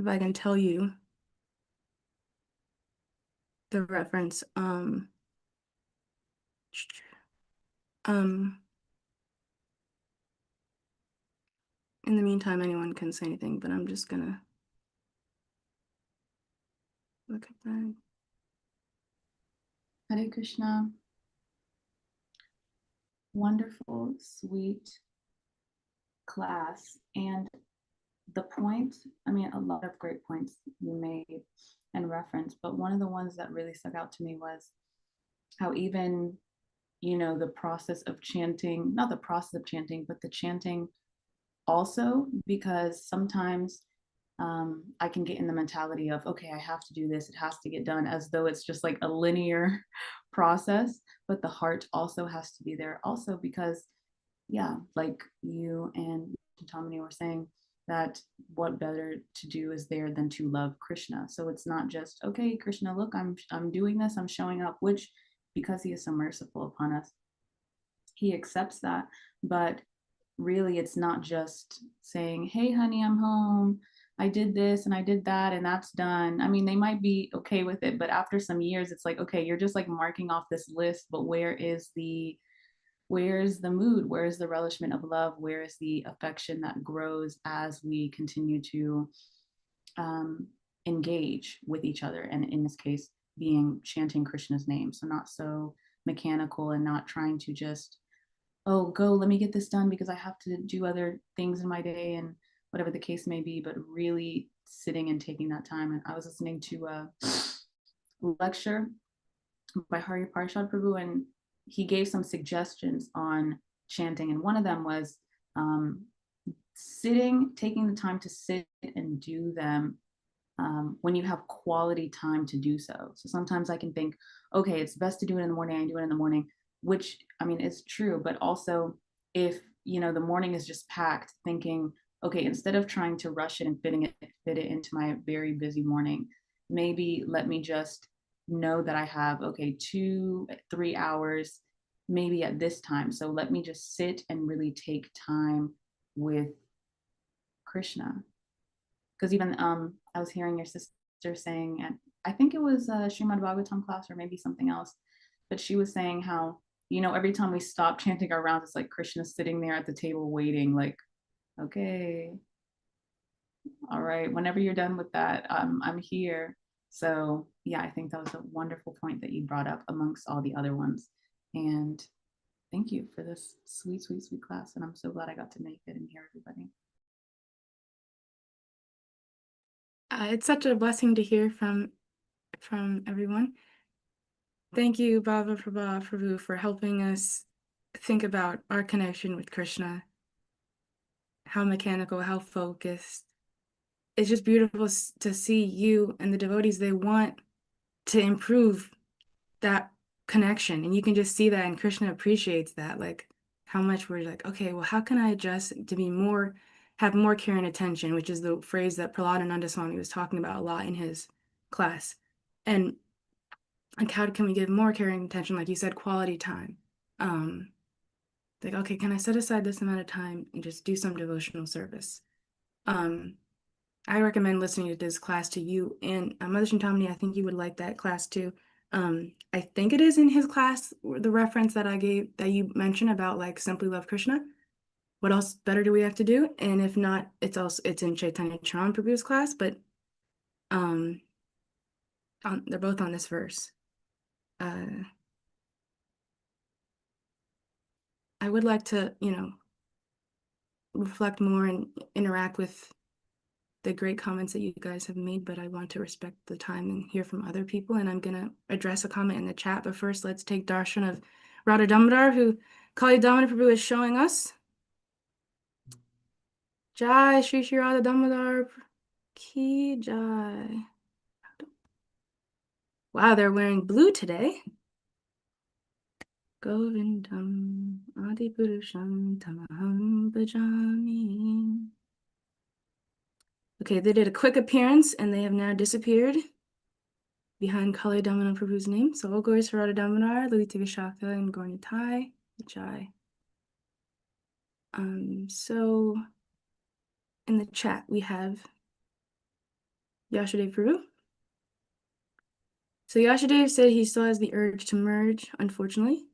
Speaker 1: I can tell you the reference. In the meantime, anyone can say anything, but I'm just gonna look at that.
Speaker 7: Hare Krishna. Wonderful, sweet class. And the point, I mean, a lot of great points you made and referenced, but one of the ones that really stuck out to me was how even, the process of chanting, not the process of chanting, but the chanting also, because sometimes I can get in the mentality of, okay, I have to do this, it has to get done, as though it's just like a linear process, but the heart also has to be there also, because yeah, like you and Tomini were saying, that what better to do is there than to love Krishna. So it's not just, okay, Krishna, look, I'm doing this, I'm showing up, which, because he is so merciful upon us, he accepts that. But really, it's not just saying, hey, honey, I'm home, I did this and I did that and that's done. I mean, they might be okay with it, but after some years, it's like, okay, you're just like marking off this list, but where's the mood? Where's the relishment of love? Where is the affection that grows as we continue to engage with each other? And in this case, being chanting Krishna's name. So not so mechanical and not trying to just, oh, go, let me get this done because I have to do other things in my day and whatever the case may be, but really sitting and taking that time. And I was listening to a lecture by Hari Parshad Prabhu, and he gave some suggestions on chanting. And one of them was taking the time to sit and do them when you have quality time to do so. So sometimes I can think, okay, it's best to do it in the morning, I do it in the morning, which, I mean, is true, but also if, the morning is just packed, thinking, okay, instead of trying to rush it and fit it into my very busy morning, maybe let me just know that I have, okay, 2-3 hours, maybe at this time. So let me just sit and really take time with Krishna. Because even I was hearing your sister saying, and I think it was a Srimad Bhagavatam class or maybe something else, but she was saying how, every time we stop chanting our rounds, it's like Krishna's sitting there at the table waiting, like, okay, all right, whenever you're done with that, I'm here. So yeah, I think that was a wonderful point that you brought up amongst all the other ones. And thank you for this sweet, sweet, sweet class. And I'm so glad I got to make it and hear everybody.
Speaker 1: It's such a blessing to hear from everyone. Thank you, Baba Prabhu, for helping us think about our connection with Krishna, how mechanical, how focused it's just beautiful to see you and the devotees, they want to improve that connection. And you can just see that, and Krishna appreciates that, like how much we're like, okay, well, how can I adjust to be more, have more care and attention, which is the phrase that Prahladananda Swami was talking about a lot in his class. And like, how can we give more care and attention? Like you said, quality time. Like, okay, can I set aside this amount of time and just do some devotional service? I recommend listening to this class to you and Mother Chintamani. I think you would like that class too. I think it is in his class, the reference that I gave, that you mentioned about like Simply Love Krishna. What else better do we have to do? And if not, it's in Chaitanya Charan Prabhu's class, but they're both on this verse. I would like to, reflect more and interact with the great comments that you guys have made, but I want to respect the time and hear from other people. And I'm going to address a comment in the chat. But first, let's take darshan of Radha Damodar, who Kali Damodar Prabhu is showing us. Jai Shri Shri Radha Damodar Ki Jai. Wow, they're wearing blue today. Govindam Adi Purusham Tamaham Bhajami. Okay, they did a quick appearance and they have now disappeared behind Kali Damodar Prabhu's name. So all glories for Radha Damodar, Lalita Vishaka, and Gornitai, Jai. So in the chat we have Yashadev Prabhu. So Yashadev said he still has the urge to merge, unfortunately.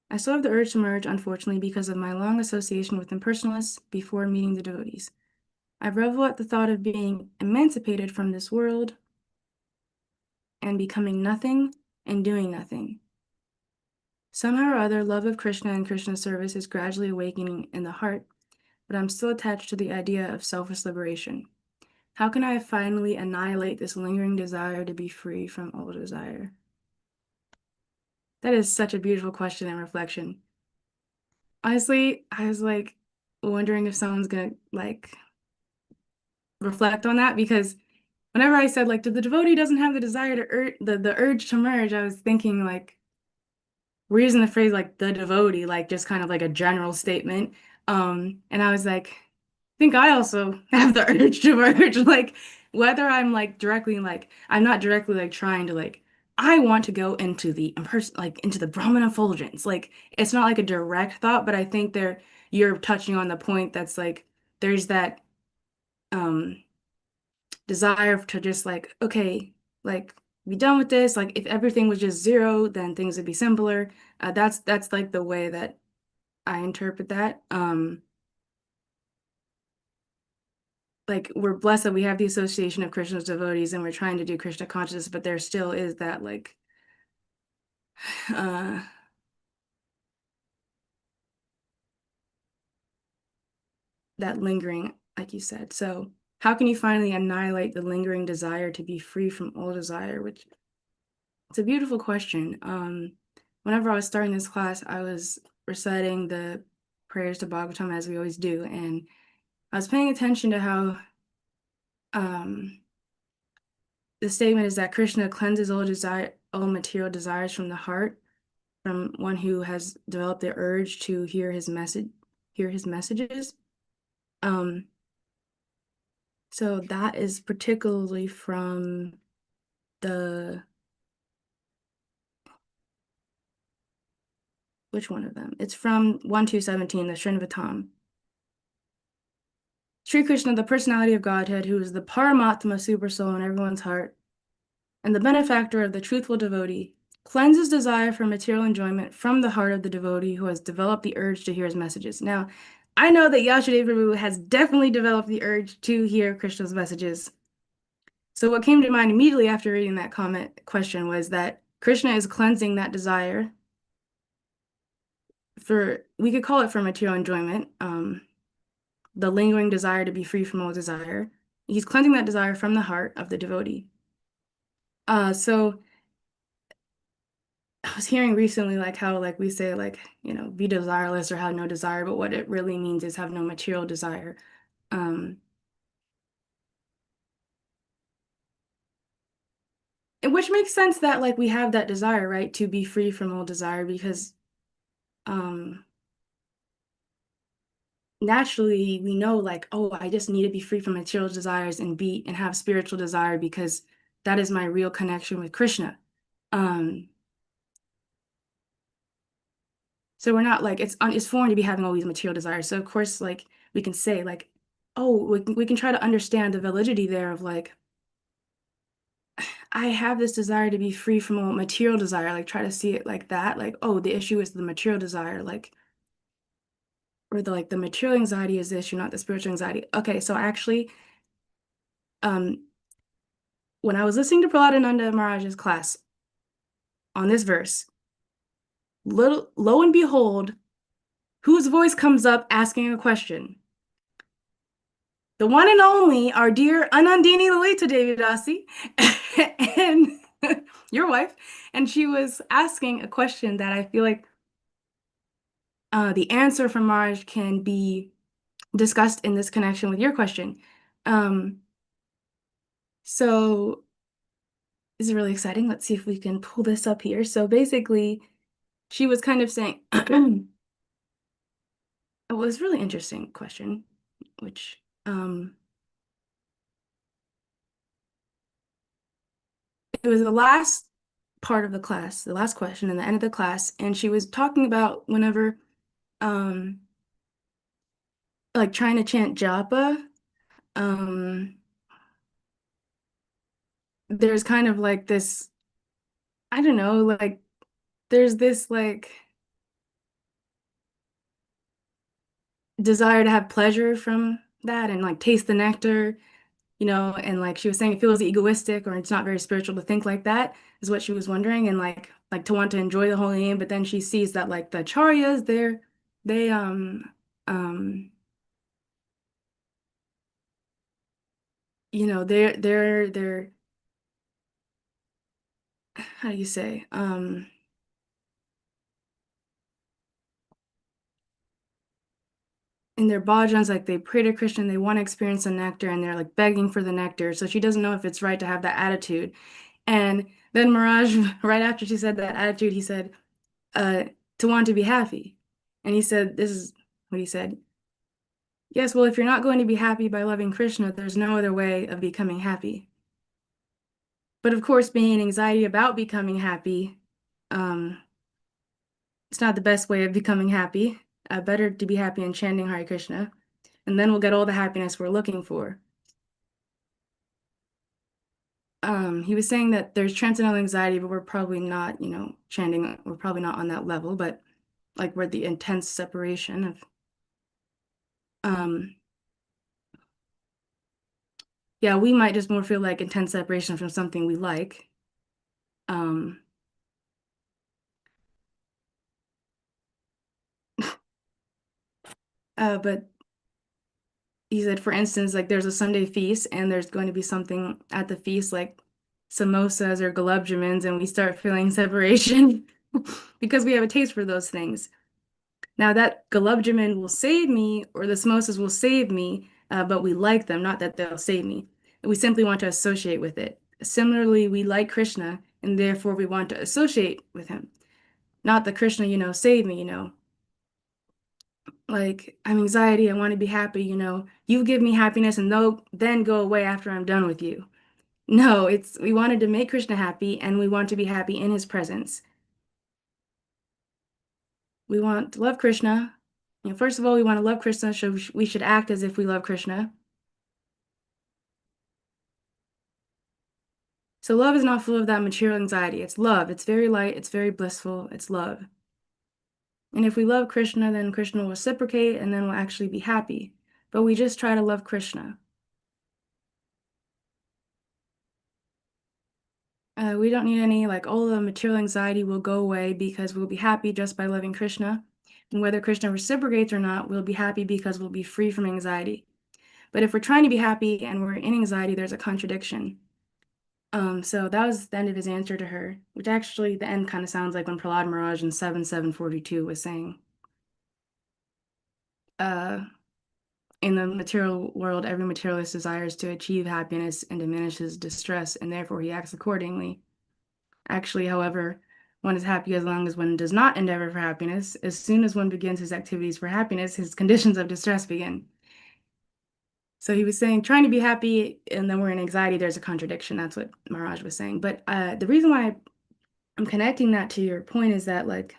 Speaker 1: I still have the urge to merge, unfortunately, because of my long association with impersonalists before meeting the devotees. I revel at the thought of being emancipated from this world and becoming nothing and doing nothing. Somehow or other, love of Krishna and Krishna's service is gradually awakening in the heart, but I'm still attached to the idea of selfish liberation. How can I finally annihilate this lingering desire to be free from all desire? That is such a beautiful question and reflection. Honestly, I was like wondering if someone's gonna like reflect on that, because whenever I said like, the devotee doesn't have the desire to the urge to merge, I was thinking like, we're using the phrase like the devotee, like just kind of like a general statement. And I was like, I think I also have the urge to merge, like whether I'm like directly like, I'm not directly like trying to like, I want to go into the into the Brahman effulgence. Like it's not like a direct thought, but I think you're touching on the point that's like there's that desire to just like, okay, like be done with this. Like if everything was just zero, then things would be simpler. That's like the way that I interpret that. Like we're blessed that we have the association of Krishna's devotees and we're trying to do Krishna consciousness, but there still is that like that lingering, like you said. So how can you finally annihilate the lingering desire to be free from all desire? Which it's a beautiful question. Whenever I was starting this class, I was reciting the prayers to Bhagavatam as we always do, and I was paying attention to how the statement is that Krishna cleanses all material desires from the heart, from one who has developed the urge to hear his messages. So that is particularly from which one of them? It's from 1-2-17, the Srinvatam. Sri Krishna, the personality of Godhead, who is the Paramatma super soul in everyone's heart, and the benefactor of the truthful devotee, cleanses desire for material enjoyment from the heart of the devotee who has developed the urge to hear his messages. Now, I know that Yashadev Prabhu has definitely developed the urge to hear Krishna's messages. So what came to mind immediately after reading that question was that Krishna is cleansing that desire we could call it for material enjoyment, the lingering desire to be free from all desire. He's cleansing that desire from the heart of the devotee. So I was hearing recently like how like we say like, be desireless or have no desire, but what it really means is have no material desire. which makes sense that like we have that desire, right, to be free from all desire because naturally we know like, oh, I just need to be free from material desires and be and have spiritual desire because that is my real connection with Krishna. So we're not like it's foreign to be having all these material desires. So of course, like we can say like, oh, we can try to understand the validity there of like, I have this desire to be free from all material desire. Like try to see it like that. Like, oh, the issue is the material desire. Like, or the like the material anxiety is the issue, not the spiritual anxiety. Okay, so actually, when I was listening to Prahladananda Maharaj's class on this verse, lo and behold, whose voice comes up asking a question? The one and only, our dear Anandini Lalita Devidasi, and your wife. And she was asking a question that I feel like the answer from Maharaj can be discussed in this connection with your question. So this is really exciting. Let's see if we can pull this up here. So basically, she was kind of saying, it was a really interesting question, which it was the last part of the class, the last question and the end of the class, and she was talking about whenever like trying to chant japa, there's kind of like this, I don't know, like there's this like desire to have pleasure from that and like taste the nectar, you know, and like she was saying it feels egoistic or it's not very spiritual to think like that is what she was wondering, and like to want to enjoy the holy name, but then she sees that like the acharyas, they you know, they're how do you say in their bhajans, like they pray to Krishna, they want to experience the nectar, and they're like begging for the nectar. So she doesn't know if it's right to have that attitude. And then Mirage, right after she said that attitude, he said, to want to be happy. And he said, this is what he said. Yes, well, if you're not going to be happy by loving Krishna, there's no other way of becoming happy. But of course, being in anxiety about becoming happy, it's not the best way of becoming happy. Better to be happy in chanting Hare Krishna, and then we'll get all the happiness we're looking for. He was saying that there's transcendental anxiety, but we're probably not, you know, chanting, we're probably not on that level, but like we're the intense separation of, yeah, we might just more feel like intense separation from something we like. But he said, for instance, like there's a Sunday feast and there's going to be something at the feast like samosas or gulab jamins, and we start feeling separation because we have a taste for those things. Now that gulab jamun will save me or the samosas will save me, but we like them, not that they'll save me. We simply want to associate with it. Similarly, we like Krishna and therefore we want to associate with him. Not the Krishna, you know, save me, you know. Like, I'm anxiety, I want to be happy, you know. You give me happiness and then go away after I'm done with you. No, it's we wanted to make Krishna happy and we want to be happy in his presence. We want to love Krishna. You know, first of all, we want to love Krishna, so we should act as if we love Krishna. So love is not full of that material anxiety. It's love. It's very light. It's very blissful. It's love. And if we love Krishna, then Krishna will reciprocate and then we'll actually be happy. But we just try to love Krishna. We don't need any, like, all the material anxiety will go away because we'll be happy just by loving Krishna. And whether Krishna reciprocates or not, we'll be happy because we'll be free from anxiety. But if we're trying to be happy and we're in anxiety, there's a contradiction. So that was the end of his answer to her, which actually the end kind of sounds like when Prahlad Maharaj in 7.742 was saying, in the material world, every materialist desires to achieve happiness and diminishes distress, and therefore he acts accordingly. Actually, however, one is happy as long as one does not endeavor for happiness. As soon as one begins his activities for happiness, his conditions of distress begin. So he was saying trying to be happy and then we're in anxiety, there's a contradiction. That's what Maharaj was saying. But the reason why I'm connecting that to your point is that like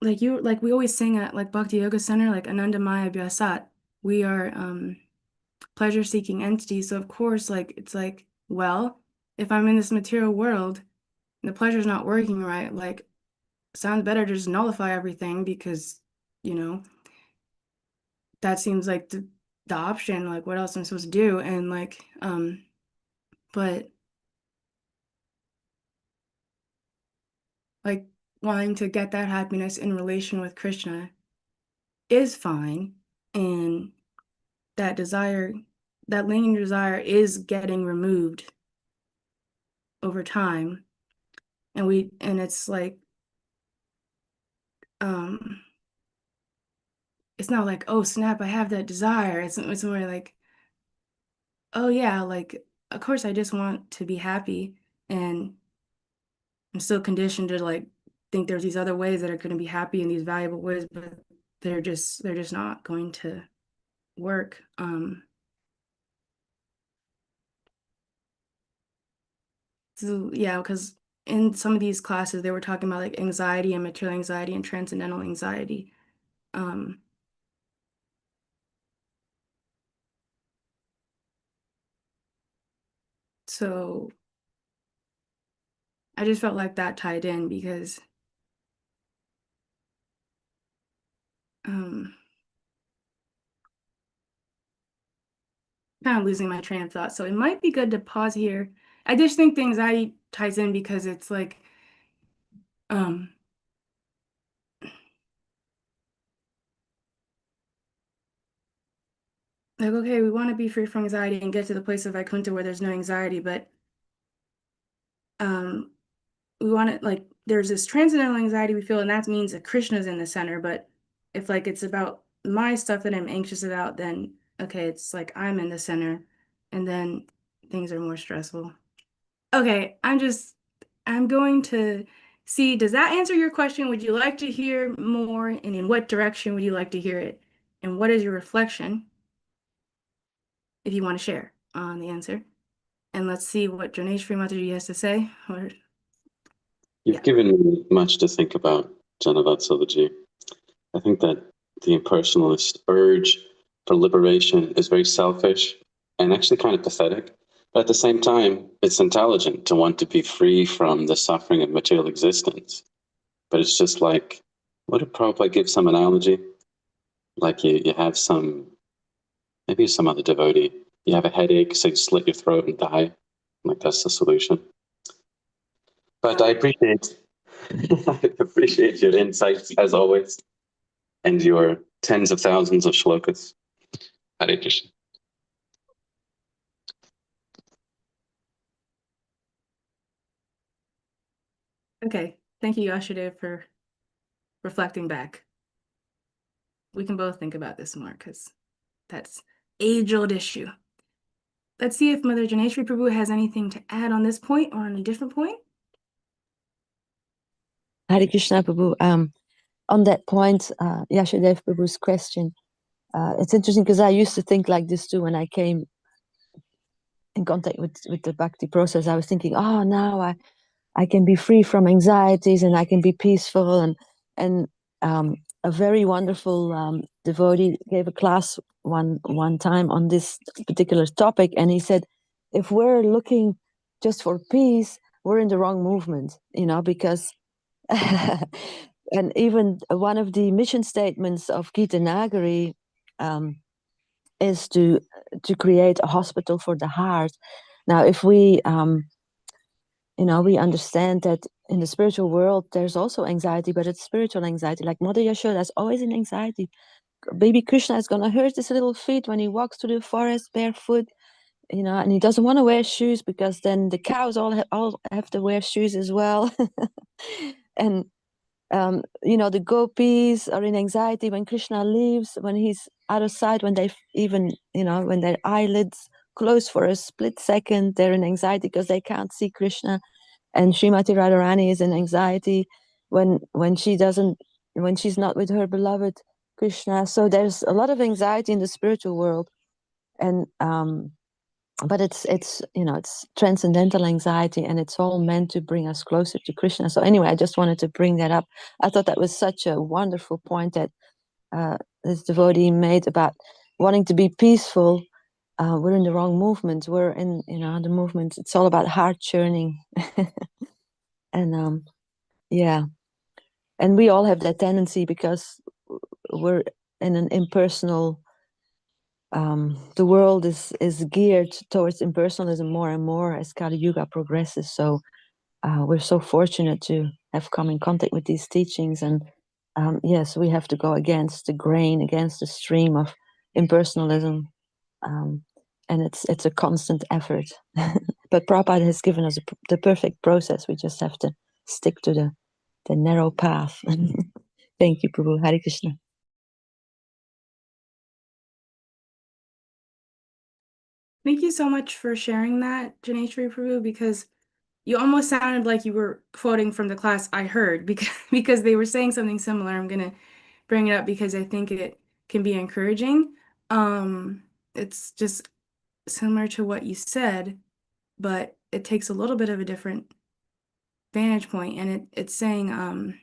Speaker 1: we always sing at like Bhakti Yoga Center, like Anandamaya Vyasat. We are pleasure seeking entities. So of course, like it's like, well, if I'm in this material world and the pleasure's not working right, like sounds better to just nullify everything because, you know, that seems like the option. Like what else am I supposed to do? And like, but like wanting to get that happiness in relation with Krishna is fine. And that desire, that lingering desire is getting removed over time. And it's like, it's not like, oh snap, I have that desire. It's more like, oh yeah, like of course I just want to be happy, and I'm still conditioned to like think there's these other ways that are going to be happy in these valuable ways, but they're just not going to work. So yeah, because in some of these classes they were talking about like anxiety and material anxiety and transcendental anxiety. So I just felt like that tied in because kind of losing my train of thought. So it might be good to pause here. I just think the anxiety ties in because it's like like, okay, we want to be free from anxiety and get to the place of Vaikuntha where there's no anxiety, but we want to like there's this transcendental anxiety we feel, and that means that Krishna's in the center. But if like it's about my stuff that I'm anxious about, then okay, it's like I'm in the center, and then things are more stressful. Okay, I'm going to see, does that answer your question? Would you like to hear more, and in what direction would you like to hear it? And what is your reflection, if you want to share on the answer? And let's see what Janeshri Mataji has to say. Or
Speaker 8: You've given me much to think about, Janavatsalji. I think that the impersonalist urge for liberation is very selfish and actually kind of pathetic. But at the same time, it's intelligent to want to be free from the suffering of material existence. But it's just like, what did Prabhupada give some analogy? Like you have maybe some other devotee, you have a headache, so you slit your throat and die. Like that's the solution. But I appreciate I appreciate your insights as always, and your tens of thousands of shlokas. Hare Krishna.
Speaker 1: okay, thank you, Yashadev, for reflecting back. We can both think about this more because that's age-old issue. Let's see if Mother Janeshri Prabhu has anything to add on this point or on a different point.
Speaker 3: Hare Krishna Prabhu. On that point, Yashadev Prabhu's question, it's interesting because I used to think like this too when I came in contact with the bhakti process. I was thinking, oh, now I can be free from anxieties and I can be peaceful. And a very wonderful devotee gave a class one time on this particular topic, and he said, if we're looking just for peace, we're in the wrong movement, because and even one of the mission statements of Gita Nagari is to create a hospital for the heart. Now, if we we understand that in the spiritual world there's also anxiety, but it's spiritual anxiety. Like Mother Yashoda is always in anxiety. Baby Krishna is gonna hurt his little feet when he walks through the forest barefoot, and he doesn't want to wear shoes because then the cows all have to wear shoes as well. And the gopis are in anxiety when Krishna leaves, when he's out of sight, when they even, when their eyelids close for a split second, they're in anxiety because they can't see Krishna. and Srimati Radharani is in anxiety when she's not with her beloved Krishna. So there's a lot of anxiety in the spiritual world, and but it's it's transcendental anxiety, and it's all meant to bring us closer to Krishna. So anyway, I just wanted to bring that up. I thought that was such a wonderful point that this devotee made about wanting to be peaceful. We're in the wrong movement. We're in the movement. It's all about heart churning, and yeah, and we all have that tendency because we're in an impersonal. The world is geared towards impersonalism more and more as Kali Yuga progresses. So we're so fortunate to have come in contact with these teachings, and yes, we have to go against the grain, against the stream of impersonalism, and it's a constant effort. But Prabhupada has given us the perfect process. We just have to stick to the narrow path. Thank you, Prabhu. Hare Krishna.
Speaker 1: Thank you so much for sharing that, Janeshri Prabhu, because you almost sounded like you were quoting from the class I heard because they were saying something similar. I'm gonna bring it up because I think it can be encouraging. It's just similar to what you said, but it takes a little bit of a different vantage point, and it's saying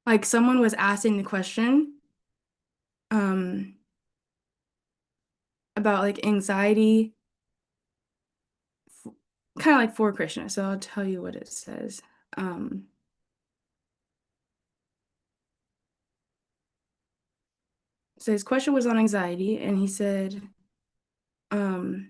Speaker 1: like someone was asking the question about like anxiety, kind of like for Krishna. So I'll tell you what it says. So his question was on anxiety, and he said, well,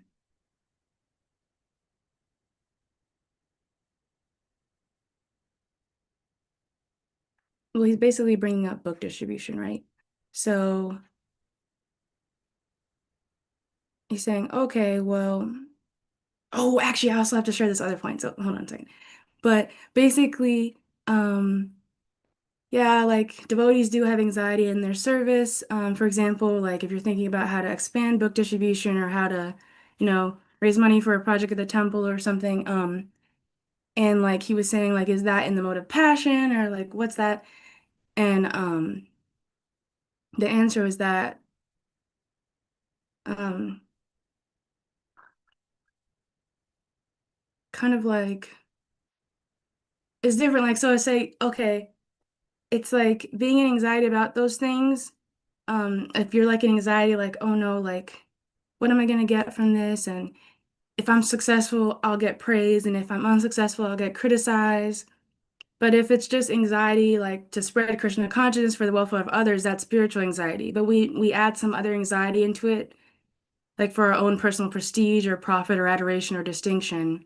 Speaker 1: he's basically bringing up book distribution, right? So he's saying, okay, well, oh, actually, I also have to share this other point. So hold on a second. But basically, yeah, like devotees do have anxiety in their service. For example, like if you're thinking about how to expand book distribution or how to, raise money for a project at the temple or something. And like he was saying, like, is that in the mode of passion or like what's that? And the answer was that kind of like it's different. Like, so I say, okay, it's like being in anxiety about those things. If you're like in anxiety, like, oh no, like, what am I gonna get from this? And if I'm successful, I'll get praise, and if I'm unsuccessful, I'll get criticized. But if it's just anxiety, like to spread Krishna consciousness for the welfare of others, that's spiritual anxiety. But we add some other anxiety into it, like for our own personal prestige or profit or adoration or distinction.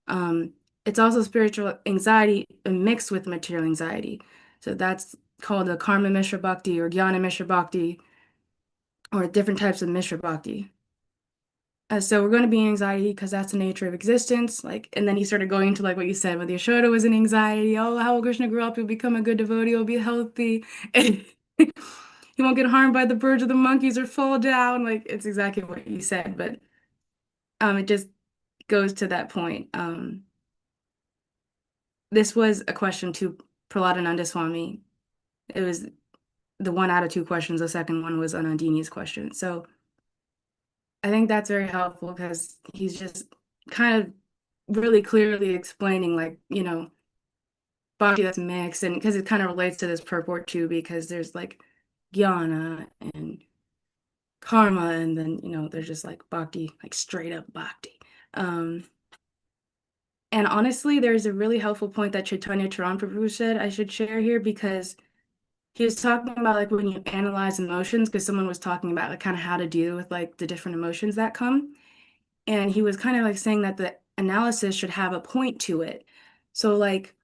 Speaker 1: It's also spiritual anxiety mixed with material anxiety. So that's called the karma mishra bhakti or jnana mishra bhakti or different types of mishra bhakti. So we're going to be in anxiety because that's the nature of existence. Like, and then he started going into like what you said, when the Yashoda was in anxiety. Oh, how will Krishna grow up? He'll become a good devotee. He'll be healthy. And he won't get harmed by the birds or the monkeys or fall down. Like, it's exactly what you said. But it just goes to that point. This was a question to Prahladananda Swami. It was the one out of two questions. The second one was Anandini's question. So I think that's very helpful because he's just kind of really clearly explaining, like, bhakti that's mixed, and because it kind of relates to this purport too, because there's like jnana and karma, and then there's just like bhakti, like straight up bhakti. And honestly, there's a really helpful point that Chaitanya Charan Prabhu said I should share here, because he was talking about like when you analyze emotions, because someone was talking about like kind of how to deal with like the different emotions that come. And he was kind of like saying that the analysis should have a point to it. So like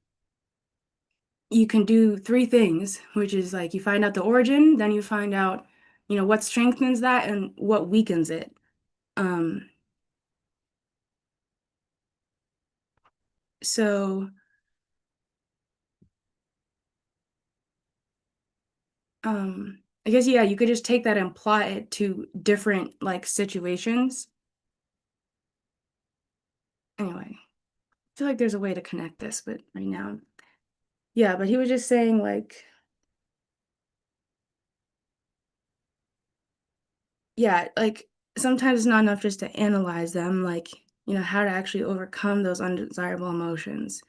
Speaker 1: you can do three things, which is like you find out the origin, then you find out, what strengthens that and what weakens it. So I guess, yeah, you could just take that and apply it to different like situations. Anyway, feel like there's a way to connect this, but right now, yeah, but he was just saying like, yeah, like sometimes it's not enough just to analyze them, like, you know, how to actually overcome those undesirable emotions.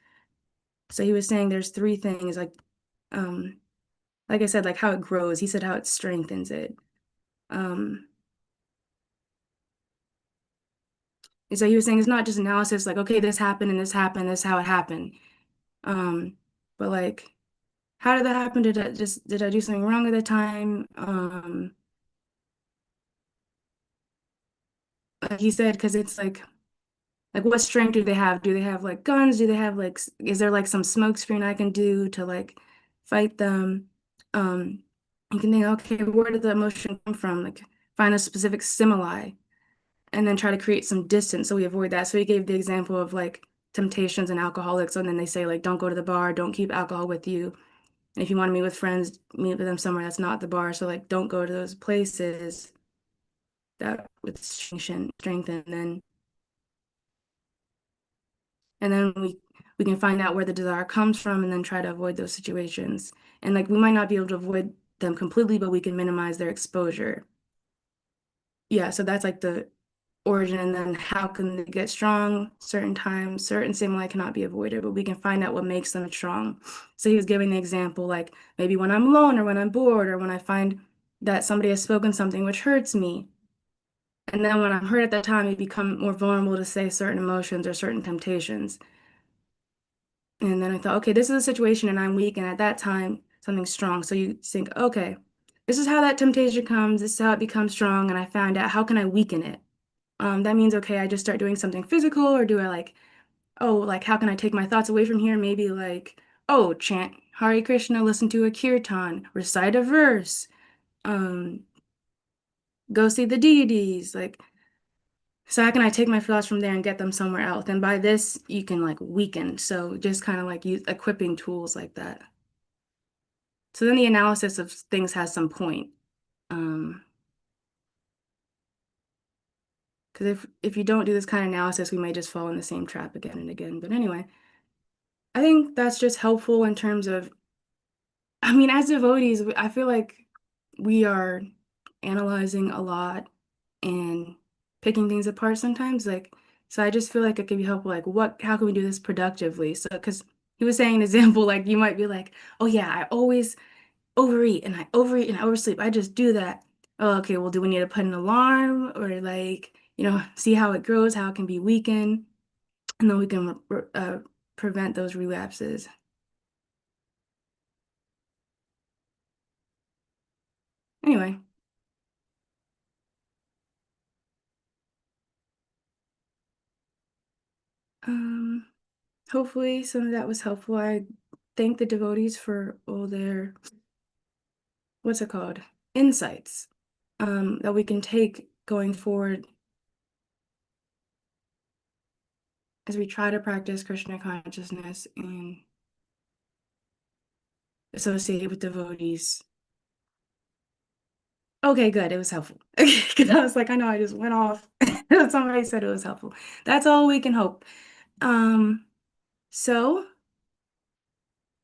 Speaker 1: So he was saying there's three things, like I said, like how it grows. He said how it strengthens it. And so he was saying it's not just analysis, like, okay, this happened and this happened, this is how it happened. But like, how did that happen? Did I do something wrong at the time? Like he said, because it's like what strength do they have? Do they have like guns? Do they have like is there like some smoke screen I can do to like fight them? You can think, okay, where did the emotion come from? Like find a specific stimuli and then try to create some distance so we avoid that. So he gave the example of like temptations and alcoholics, and then they say like don't go to the bar, don't keep alcohol with you. And if you want to meet with friends, meet with them somewhere that's not the bar. So like don't go to those places that would strengthen and then we can find out where the desire comes from and then try to avoid those situations. And like we might not be able to avoid them completely, but we can minimize their exposure. Yeah, so that's like the origin, and then how can they get strong? Certain times, certain stimuli cannot be avoided, but we can find out what makes them strong. So he was giving the example like maybe when I'm alone or when I'm bored or when I find that somebody has spoken something which hurts me. And then when I'm hurt at that time, I become more vulnerable to say certain emotions or certain temptations. And then I thought, okay, this is a situation and I'm weak, and at that time, something's strong. So you think, okay, this is how that temptation comes, this is how it becomes strong, and I found out how can I weaken it? That means, okay, I just start doing something physical, or do I like, oh, like how can I take my thoughts away from here? Maybe like, oh, chant Hare Krishna, listen to a kirtan, recite a verse, um, go see the deities, like, so how can I take my thoughts from there and get them somewhere else? And by this, you can like weaken. So just kind of like use equipping tools like that. So then the analysis of things has some point. Because if you don't do this kind of analysis, we may just fall in the same trap again and again. But anyway, I think that's just helpful in terms of, I mean, as devotees, I feel like we are analyzing a lot and picking things apart sometimes. Like, so I just feel like it could be helpful. Like, how can we do this productively? So, because he was saying an example, like you might be like, oh yeah, I always overeat and I overeat and I oversleep. I just do that. Oh, okay, well, do we need to put an alarm or like, you know, see how it grows, how it can be weakened, and then we can prevent those relapses. Anyway. Hopefully some of that was helpful. I thank the devotees for all their, what's it called? Insights, that we can take going forward as we try to practice Krishna consciousness and associate with devotees. Okay, good. It was helpful. Because I was like, I know I just went off. Somebody said it was helpful. That's all we can hope. So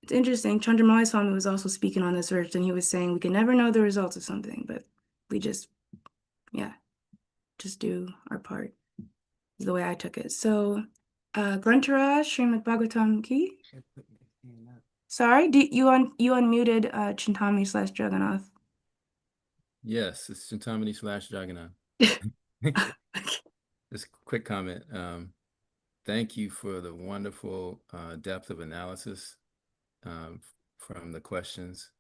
Speaker 1: it's interesting. Chandramauli Swami was also speaking on this verse, and he was saying we can never know the results of something, but we just, yeah, just do our part, is the way I took it. So, Gruntaraj, Srimad Bhagavatam ki. Sorry, you unmuted Chintami / Jagannath.
Speaker 5: Yes, it's Chintamani / Jagannath. Just a quick comment. Thank you for the wonderful depth of analysis from the questions,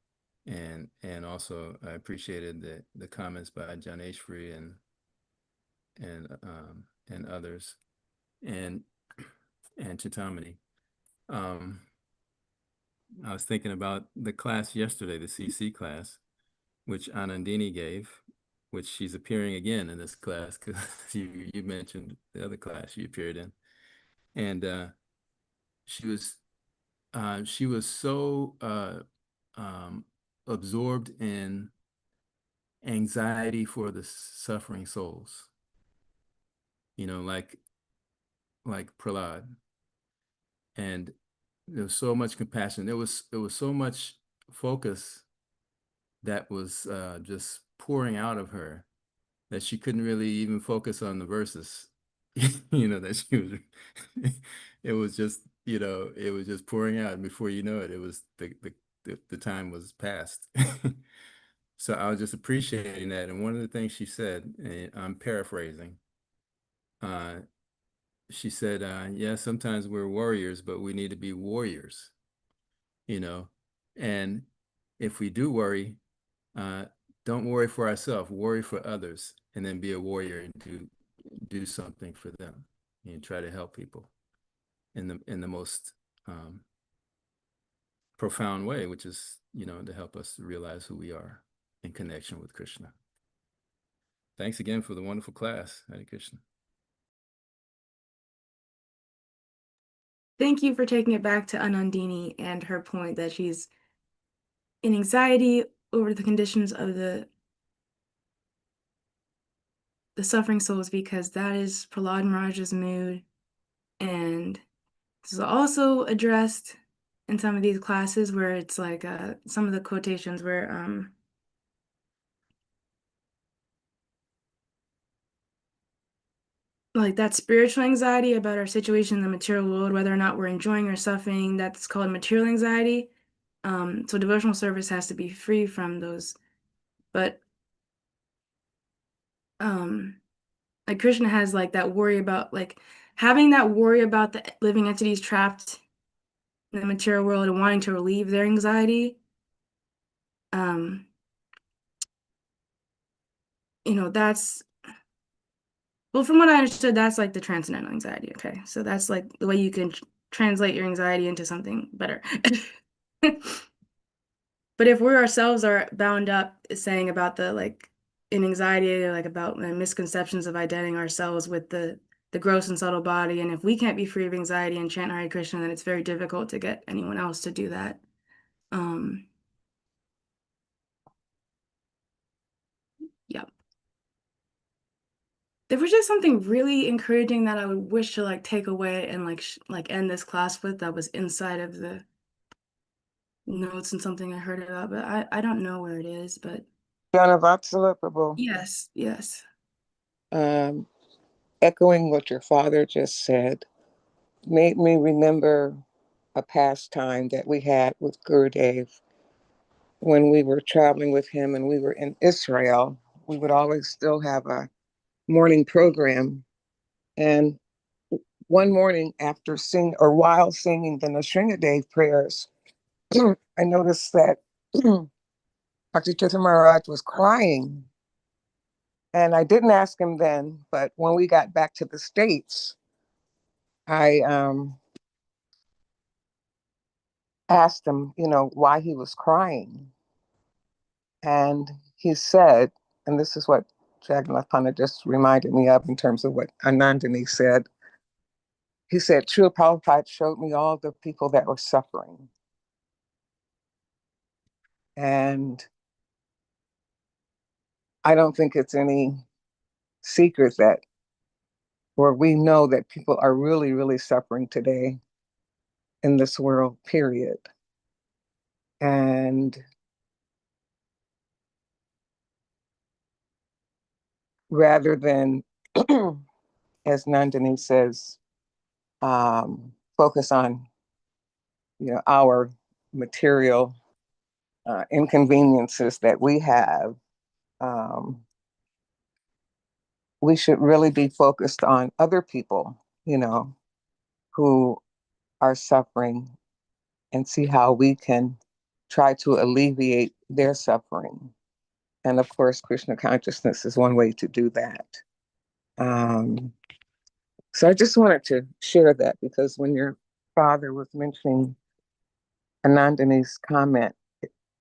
Speaker 5: and also I appreciated the comments by Janeshri and others, and Chintamani. I was thinking about the class yesterday, the CC class, which Anandini gave, which she's appearing again in this class because you mentioned the other class she appeared in, and she was so absorbed in anxiety for the suffering souls, you know, like Prahlad, And there was so much compassion. There was so much focus that was just pouring out of her that she couldn't really even focus on the verses. That she was it was just, it was just pouring out, and before you know it, it was the time was past. So I was just appreciating that. And one of the things she said, and I'm paraphrasing, she said, yeah, sometimes we're warriors, but we need to be warriors, and if we do worry, don't worry for ourselves, worry for others, and then be a warrior and do something for them and try to help people in the most profound way, which is, to help us realize who we are in connection with Krishna. Thanks again for the wonderful class. Hare Krishna.
Speaker 1: Thank you for taking it back to Anandini and her point that she's in anxiety over the conditions of the suffering souls, because that is Prahlad Maharaj's mood. And this is also addressed in some of these classes where it's like some of the quotations where like that spiritual anxiety about our situation in the material world, whether or not we're enjoying or suffering, that's called material anxiety. So devotional service has to be free from those. But like Krishna has like that worry about like having that worry about the living entities trapped in the material world and wanting to relieve their anxiety. That's, well, from what I understood, that's like the transcendental anxiety. Okay, so that's like the way you can translate your anxiety into something better. But if we ourselves are bound up saying about the like in anxiety, like about misconceptions of identifying ourselves with the gross and subtle body, and if we can't be free of anxiety and chant Hare Krishna, then it's very difficult to get anyone else to do that. Yeah. There was just something really encouraging that I would wish to like take away and like end this class with, that was inside of the notes and something I heard about, but I don't know where it is, but
Speaker 9: Janavatsala Prabhu,
Speaker 1: yes.
Speaker 9: echoing what your father just said, made me remember a past time that we had with Gurudev when we were traveling with him and we were in Israel. We would always still have a morning program. And one morning after singing or while singing the Nrsimhadev prayers, I noticed that Bhakti Tirtha Maharaj was crying. And I didn't ask him then, but when we got back to the States, I asked him, why he was crying. And he said, and this is what Jagannath Pandit just reminded me of in terms of what Anandini said. He said, Srila Prabhupada showed me all the people that were suffering. And I don't think it's any secret that, or we know that people are really, really suffering today in this world, period. And rather than, as Nandini says, focus on, our material inconveniences that we have, we should really be focused on other people, who are suffering, and see how we can try to alleviate their suffering. And of course, Krishna consciousness is one way to do that. So I just wanted to share that, because when your father was mentioning Anandini's comment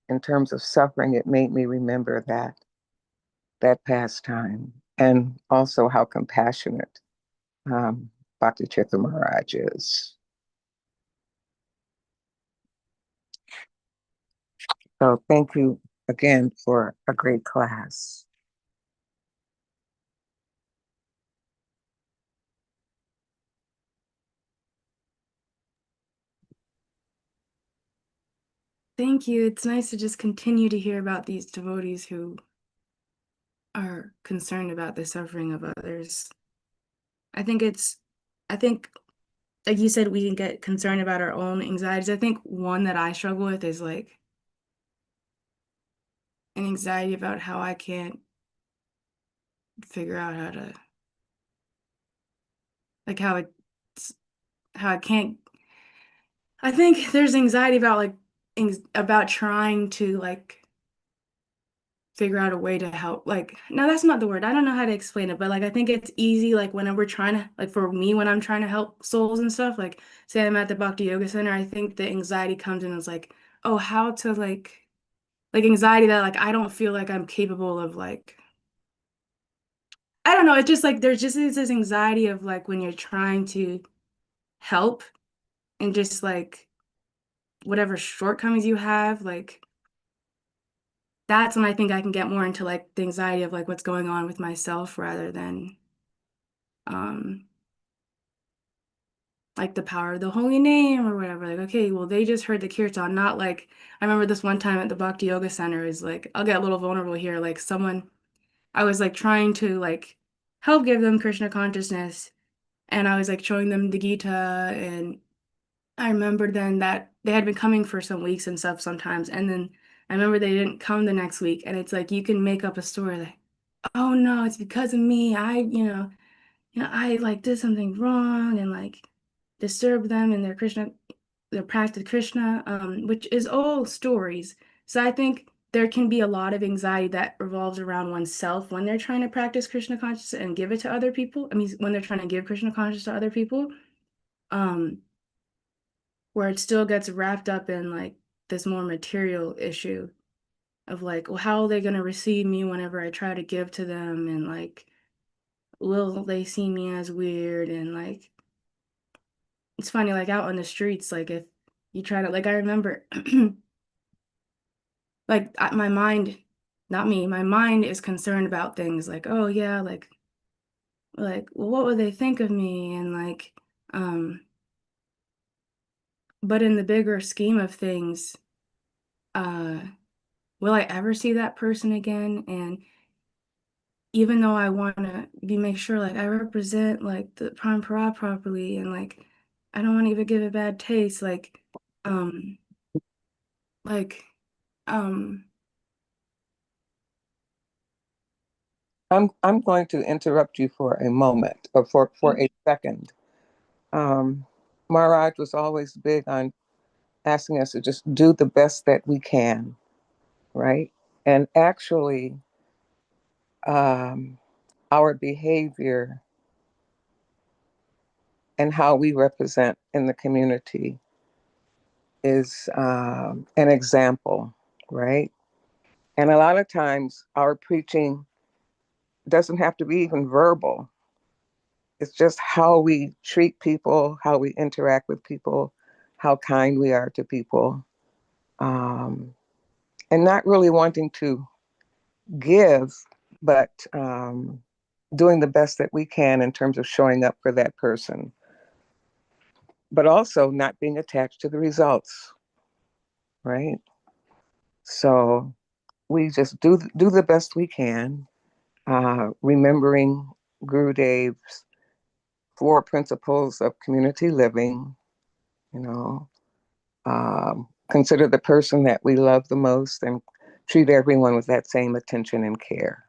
Speaker 9: in terms of suffering, it made me remember that past time, and also how compassionate Bhakti Tirtha Maharaj is. So thank you again for a great class.
Speaker 1: Thank you. It's nice to just continue to hear about these devotees who are concerned about the suffering of others. I think like you said, we can get concerned about our own anxieties. I think one that I struggle with is like an anxiety about how I can't figure out how to, like how I can't. I think there's anxiety about like about trying to like figure out a way to help. Like, no, that's not the word. I don't know how to explain it, but like I think it's easy like whenever we're trying to, like for me when I'm trying to help souls and stuff, like say I'm at the Bhakti Yoga Center, I think the anxiety comes in as like, oh, how to like anxiety that like I don't feel like I'm capable of like, I don't know, it's just like there's just this anxiety of like when you're trying to help and just like whatever shortcomings you have, like that's when I think I can get more into like the anxiety of like what's going on with myself rather than um like the power of the holy name or whatever. Like, okay, well they just heard the kirtan, not like I remember this one time at the Bhakti Yoga Center is like I'll get a little vulnerable here. Like someone I was like trying to like help give them Krishna consciousness and I was like showing them the Gita and I remember then that they had been coming for some weeks and stuff sometimes and then I remember they didn't come the next week and it's like you can make up a story like oh no, it's because of me. I like did something wrong and like disturbed them in their practice Krishna, which is all stories. So I think there can be a lot of anxiety that revolves around oneself when they're trying to practice Krishna consciousness and give it to other people. I mean, when they're trying to give Krishna consciousness to other people, um, where it still gets wrapped up in like this more material issue of like, well, how are they going to receive me whenever I try to give to them and like will they see me as weird and like it's funny like out on the streets like if you try to like I remember like my mind not me my mind is concerned about things like oh yeah like well what would they think of me and like um but in the bigger scheme of things uh will I ever see that person again and even though I want to be make sure like I represent like the parampara properly and like I don't want to even give a bad taste um like um
Speaker 9: I'm going to interrupt you for a moment or for a second. Maharaj was always big on asking us to just do the best that we can, right? And actually, our behavior and how we represent in the community is an example, right? And a lot of times our preaching doesn't have to be even verbal. It's just how we treat people, how we interact with people, how kind we are to people, and not really wanting to give, but doing the best that we can in terms of showing up for that person, but also not being attached to the results, right? So we just do the best we can, remembering Gurudev's 4 principles of community living, you know, consider the person that we love the most and treat everyone with that same attention and care,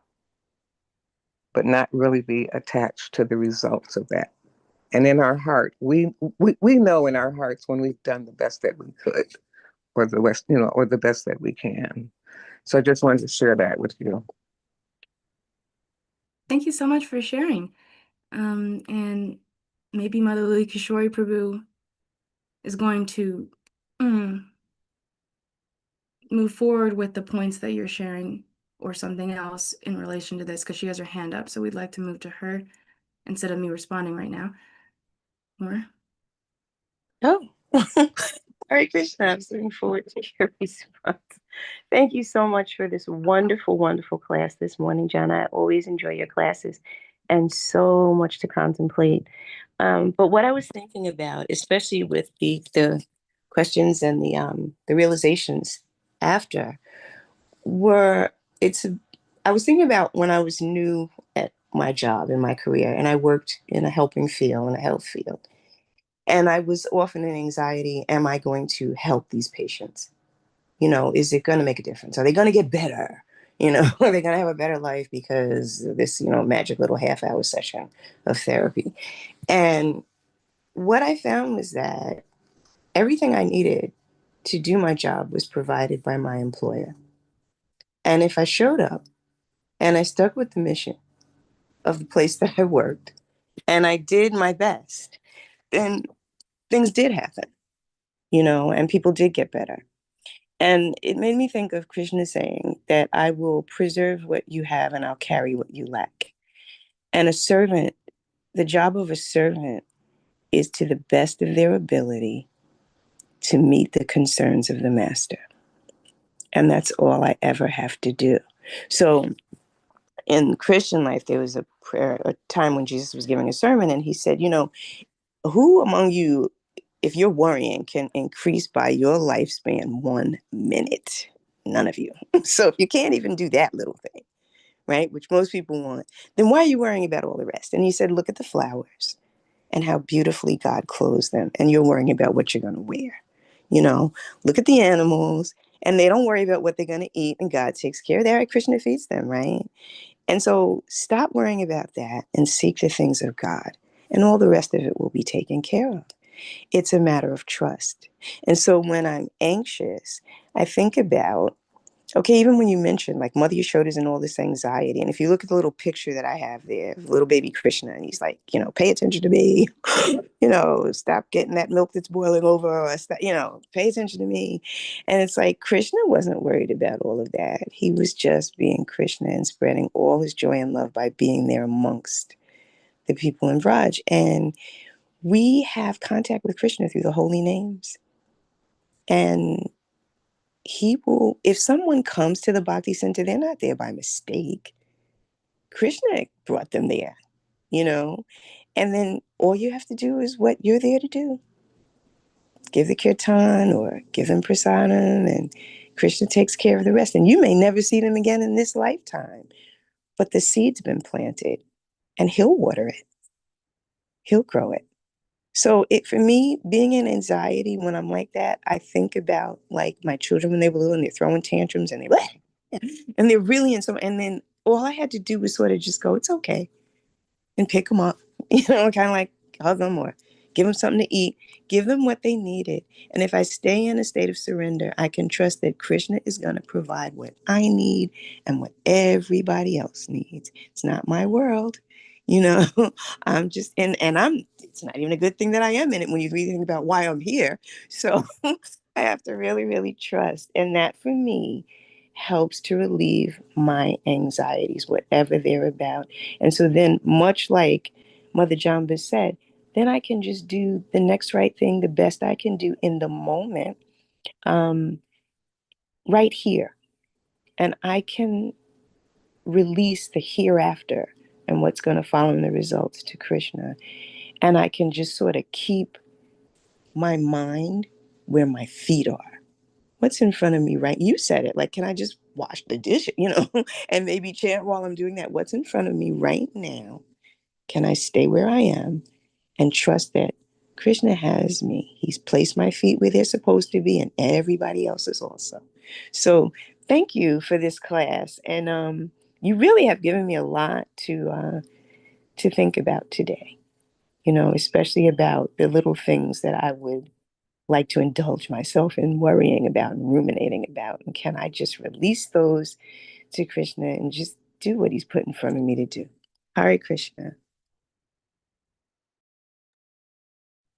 Speaker 9: but not really be attached to the results of that. And in our heart, we know in our hearts when we've done the best that we could, or the best, or the best that we can. So I just wanted to share that with you.
Speaker 1: thank you so much for sharing and maybe Mother Lily Kishore Prabhu is going to move forward with the points that you're sharing or something else in relation to this because she has her hand up so we'd like to move to her instead of me responding right now more.
Speaker 10: Oh, Hare Krishna. I'm looking forward to your response. Thank you so much for this wonderful, wonderful class this morning, John. I always enjoy your classes and so much to contemplate. But what I was thinking about, especially with the questions and the realizations after were, I was thinking about when I was new at my job in my career, and I worked in a helping field, in a health field. And I was often in anxiety, am I going to help these patients? Is it going to make a difference? Are they going to get better? Are they going to have a better life because of this, magic little half-hour session of therapy? And what I found was that everything I needed to do my job was provided by my employer. And if I showed up and I stuck with the mission of the place that I worked and I did my best, then things did happen, and people did get better. And it made me think of Krishna saying that I will preserve what you have and I'll carry what you lack. And a servant, the job of a servant is to the best of their ability to meet the concerns of the master. And that's all I ever have to do. So in Christian life, there was a time when Jesus was giving a sermon, and he said, who among you, if you're worrying, can increase by your lifespan 1 minute? None of you. So if you can't even do that little thing, right, which most people want, then why are you worrying about all the rest? And he said, look at the flowers and how beautifully God clothes them. And you're worrying about what you're going to wear. Look at the animals and they don't worry about what they're going to eat, and God takes care of that. Krishna feeds them, right? And so stop worrying about that and seek the things of God, and all the rest of it will be taken care of. It's a matter of trust. And so when I'm anxious, I think about, okay, even when you mentioned like Mother Yashoda's and all this anxiety, and if you look at the little picture that I have there, little baby Krishna, and he's like, pay attention to me, stop getting that milk that's boiling over, or stop, pay attention to me. And it's like Krishna wasn't worried about all of that. He was just being Krishna and spreading all his joy and love by being there amongst the people in Vraj. And we have contact with Krishna through the holy names. And he will, if someone comes to the Bhakti Center, they're not there by mistake. Krishna brought them there, and then all you have to do is what you're there to do. Give the kirtan or give them prasadam, and Krishna takes care of the rest. And you may never see them again in this lifetime, but the seed's been planted, and he'll water it. He'll grow it. So for me, being in anxiety when I'm like that, I think about like my children when they were little and they're throwing tantrums and and they're really in some, and then all I had to do was sort of just go, it's okay, and pick them up, kind of like hug them or give them something to eat, give them what they needed. And if I stay in a state of surrender, I can trust that Krishna is going to provide what I need and what everybody else needs. It's not my world. I'm just, and it's not even a good thing that I am in it when you really think about why I'm here. So I have to really, really trust. And that for me helps to relieve my anxieties, whatever they're about. And so then, much like Mother Jamba said, then I can just do the next right thing, the best I can do in the moment, right here. And I can release the hereafter and what's going to follow in the results to Krishna. And I can just sort of keep my mind where my feet are. What's in front of me, right? You said it, like, can I just wash the dish, and maybe chant while I'm doing that? What's in front of me right now? Can I stay where I am and trust that Krishna has me? He's placed my feet where they're supposed to be, and everybody else is also. So thank you for this class. And you really have given me a lot to think about today, especially about the little things that I would like to indulge myself in worrying about and ruminating about. And can I just release those to Krishna and just do what he's put in front of me to do? Hare Krishna.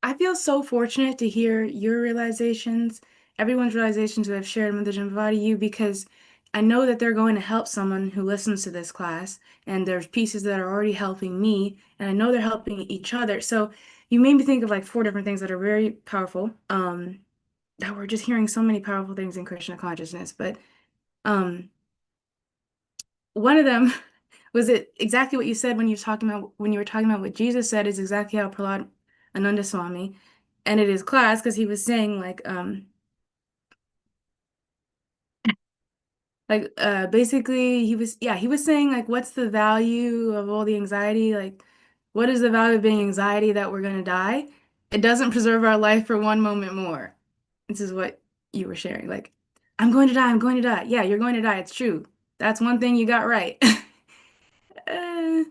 Speaker 1: I feel so fortunate to hear your realizations, everyone's realizations who have shared Mother Jambavati, you, because I know that they're going to help someone who listens to this class, and there's pieces that are already helping me, and I know they're helping each other. So you made me think of like 4 different things that are very powerful. That we're just hearing so many powerful things in Krishna consciousness, but one of them was it exactly what you said when you were talking about what Jesus said is exactly how Prahlad Ananda Swami ended his class because he was saying basically he was saying like what's the value of all the anxiety? Like what is the value of being anxiety that we're gonna die? It doesn't preserve our life for one moment more. This is what you were sharing. Like, I'm going to die, I'm going to die. Yeah, you're going to die. It's true. That's one thing you got right. Uh,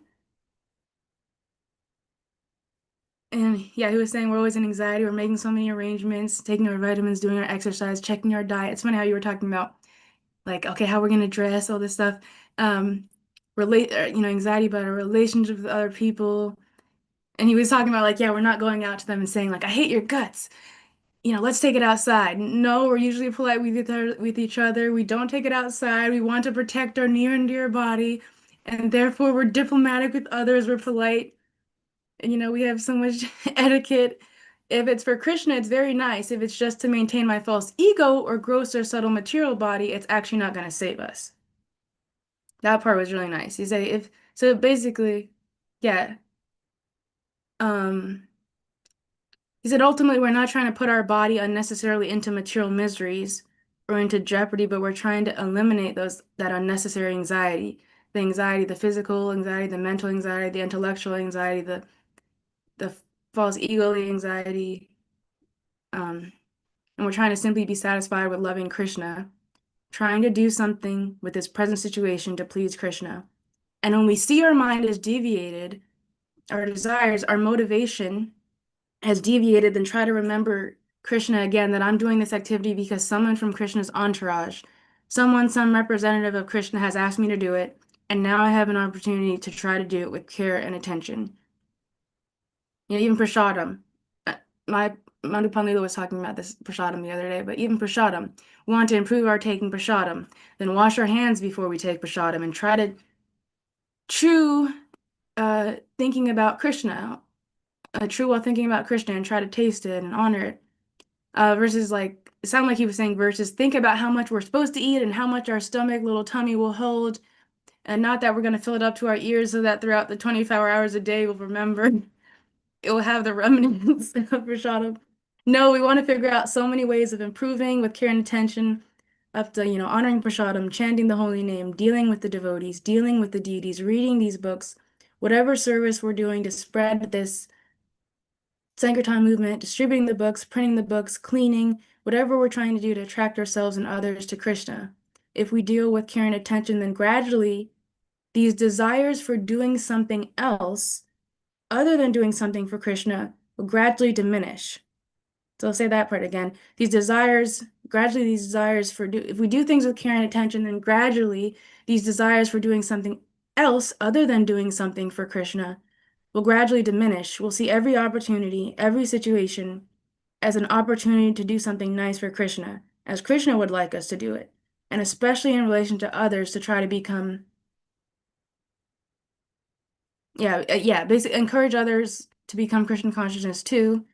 Speaker 1: and yeah, he was saying we're always in anxiety. We're making so many arrangements, taking our vitamins, doing our exercise, checking our diet. It's funny how you were talking about like, okay, how we're gonna dress, all this stuff. Anxiety about our relationship with other people. And he was talking about like, yeah, we're not going out to them and saying like, I hate your guts. Let's take it outside. No, we're usually polite with each other. We don't take it outside. We want to protect our near and dear body, and therefore we're diplomatic with others. We're polite, and we have so much etiquette. If it's for Krishna, it's very nice. If it's just to maintain my false ego or gross or subtle material body, it's actually not going to save us. That part was really nice. He said if so basically, yeah. He said ultimately we're not trying to put our body unnecessarily into material miseries or into jeopardy, but we're trying to eliminate that unnecessary anxiety. The anxiety, the physical anxiety, the mental anxiety, the intellectual anxiety, the false ego anxiety. And we're trying to simply be satisfied with loving Krishna, trying to do something with this present situation to please Krishna. And when we see our mind is deviated, our desires, our motivation has deviated, then try to remember Krishna again, that I'm doing this activity because someone from Krishna's entourage, some representative of Krishna has asked me to do it, and now I have an opportunity to try to do it with care and attention. Even prasadam. My Madhu Panlila was talking about this prasadam the other day, but even prasadam, we want to improve our taking prasadam, then wash our hands before we take prasadam and try to chew thinking about Krishna, true while thinking about Krishna and try to taste it and honor it. Versus like, it sounded like he was saying versus think about how much we're supposed to eat and how much our stomach, little tummy will hold. And not that we're going to fill it up to our ears so that throughout the 24 hours a day we'll remember. It will have the remnants of Prasadam. No, we want to figure out so many ways of improving with care and attention up to, honoring Prasadam, chanting the holy name, dealing with the devotees, dealing with the deities, reading these books, whatever service we're doing to spread this Sankirtan movement, distributing the books, printing the books, cleaning, whatever we're trying to do to attract ourselves and others to Krishna. If we deal with care and attention, then gradually these desires for doing something else other than doing something for Krishna will gradually diminish. So I'll say that part again. These desires if we do things with care and attention, then gradually these desires for doing something else other than doing something for Krishna will gradually diminish. We'll see every opportunity, every situation as an opportunity to do something nice for Krishna, as Krishna would like us to do it, and especially in relation to others to try to become, basically encourage others to become Krishna conscious too.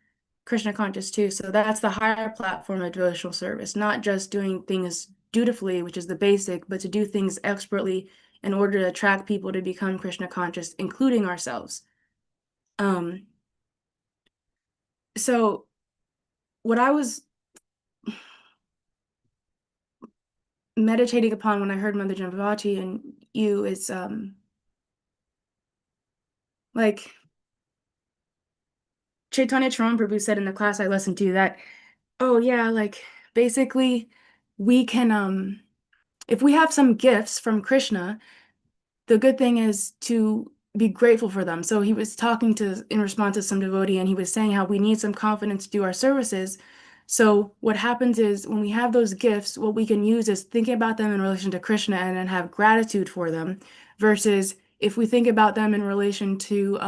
Speaker 1: So that's the higher platform of devotional service, not just doing things dutifully, which is the basic, but to do things expertly in order to attract people to become Krishna conscious, including ourselves. So what I was meditating upon when I heard Mother Jambavati and you is like Chaitanya Charan Prabhu said in the class I listened to that, oh yeah, like basically we can if we have some gifts from Krishna, the good thing is to be grateful for them. So he was talking in response to some devotee, and he was saying how we need some confidence to do our services. So what happens is when we have those gifts, what we can use is thinking about them in relation to Krishna and then have gratitude for them, versus if we think about them in relation to,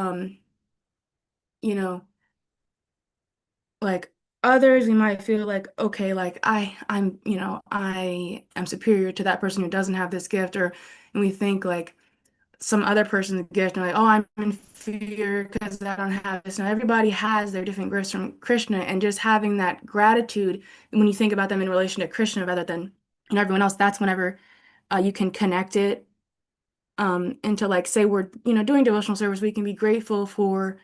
Speaker 1: like others, we might feel like, okay, like I am superior to that person who doesn't have this gift, and we think like some other person's gift and like, oh, I'm inferior because I don't have this. Now everybody has their different gifts from Krishna, and just having that gratitude when you think about them in relation to Krishna rather than everyone else, that's whenever you can connect it into like, say we're doing devotional service, we can be grateful for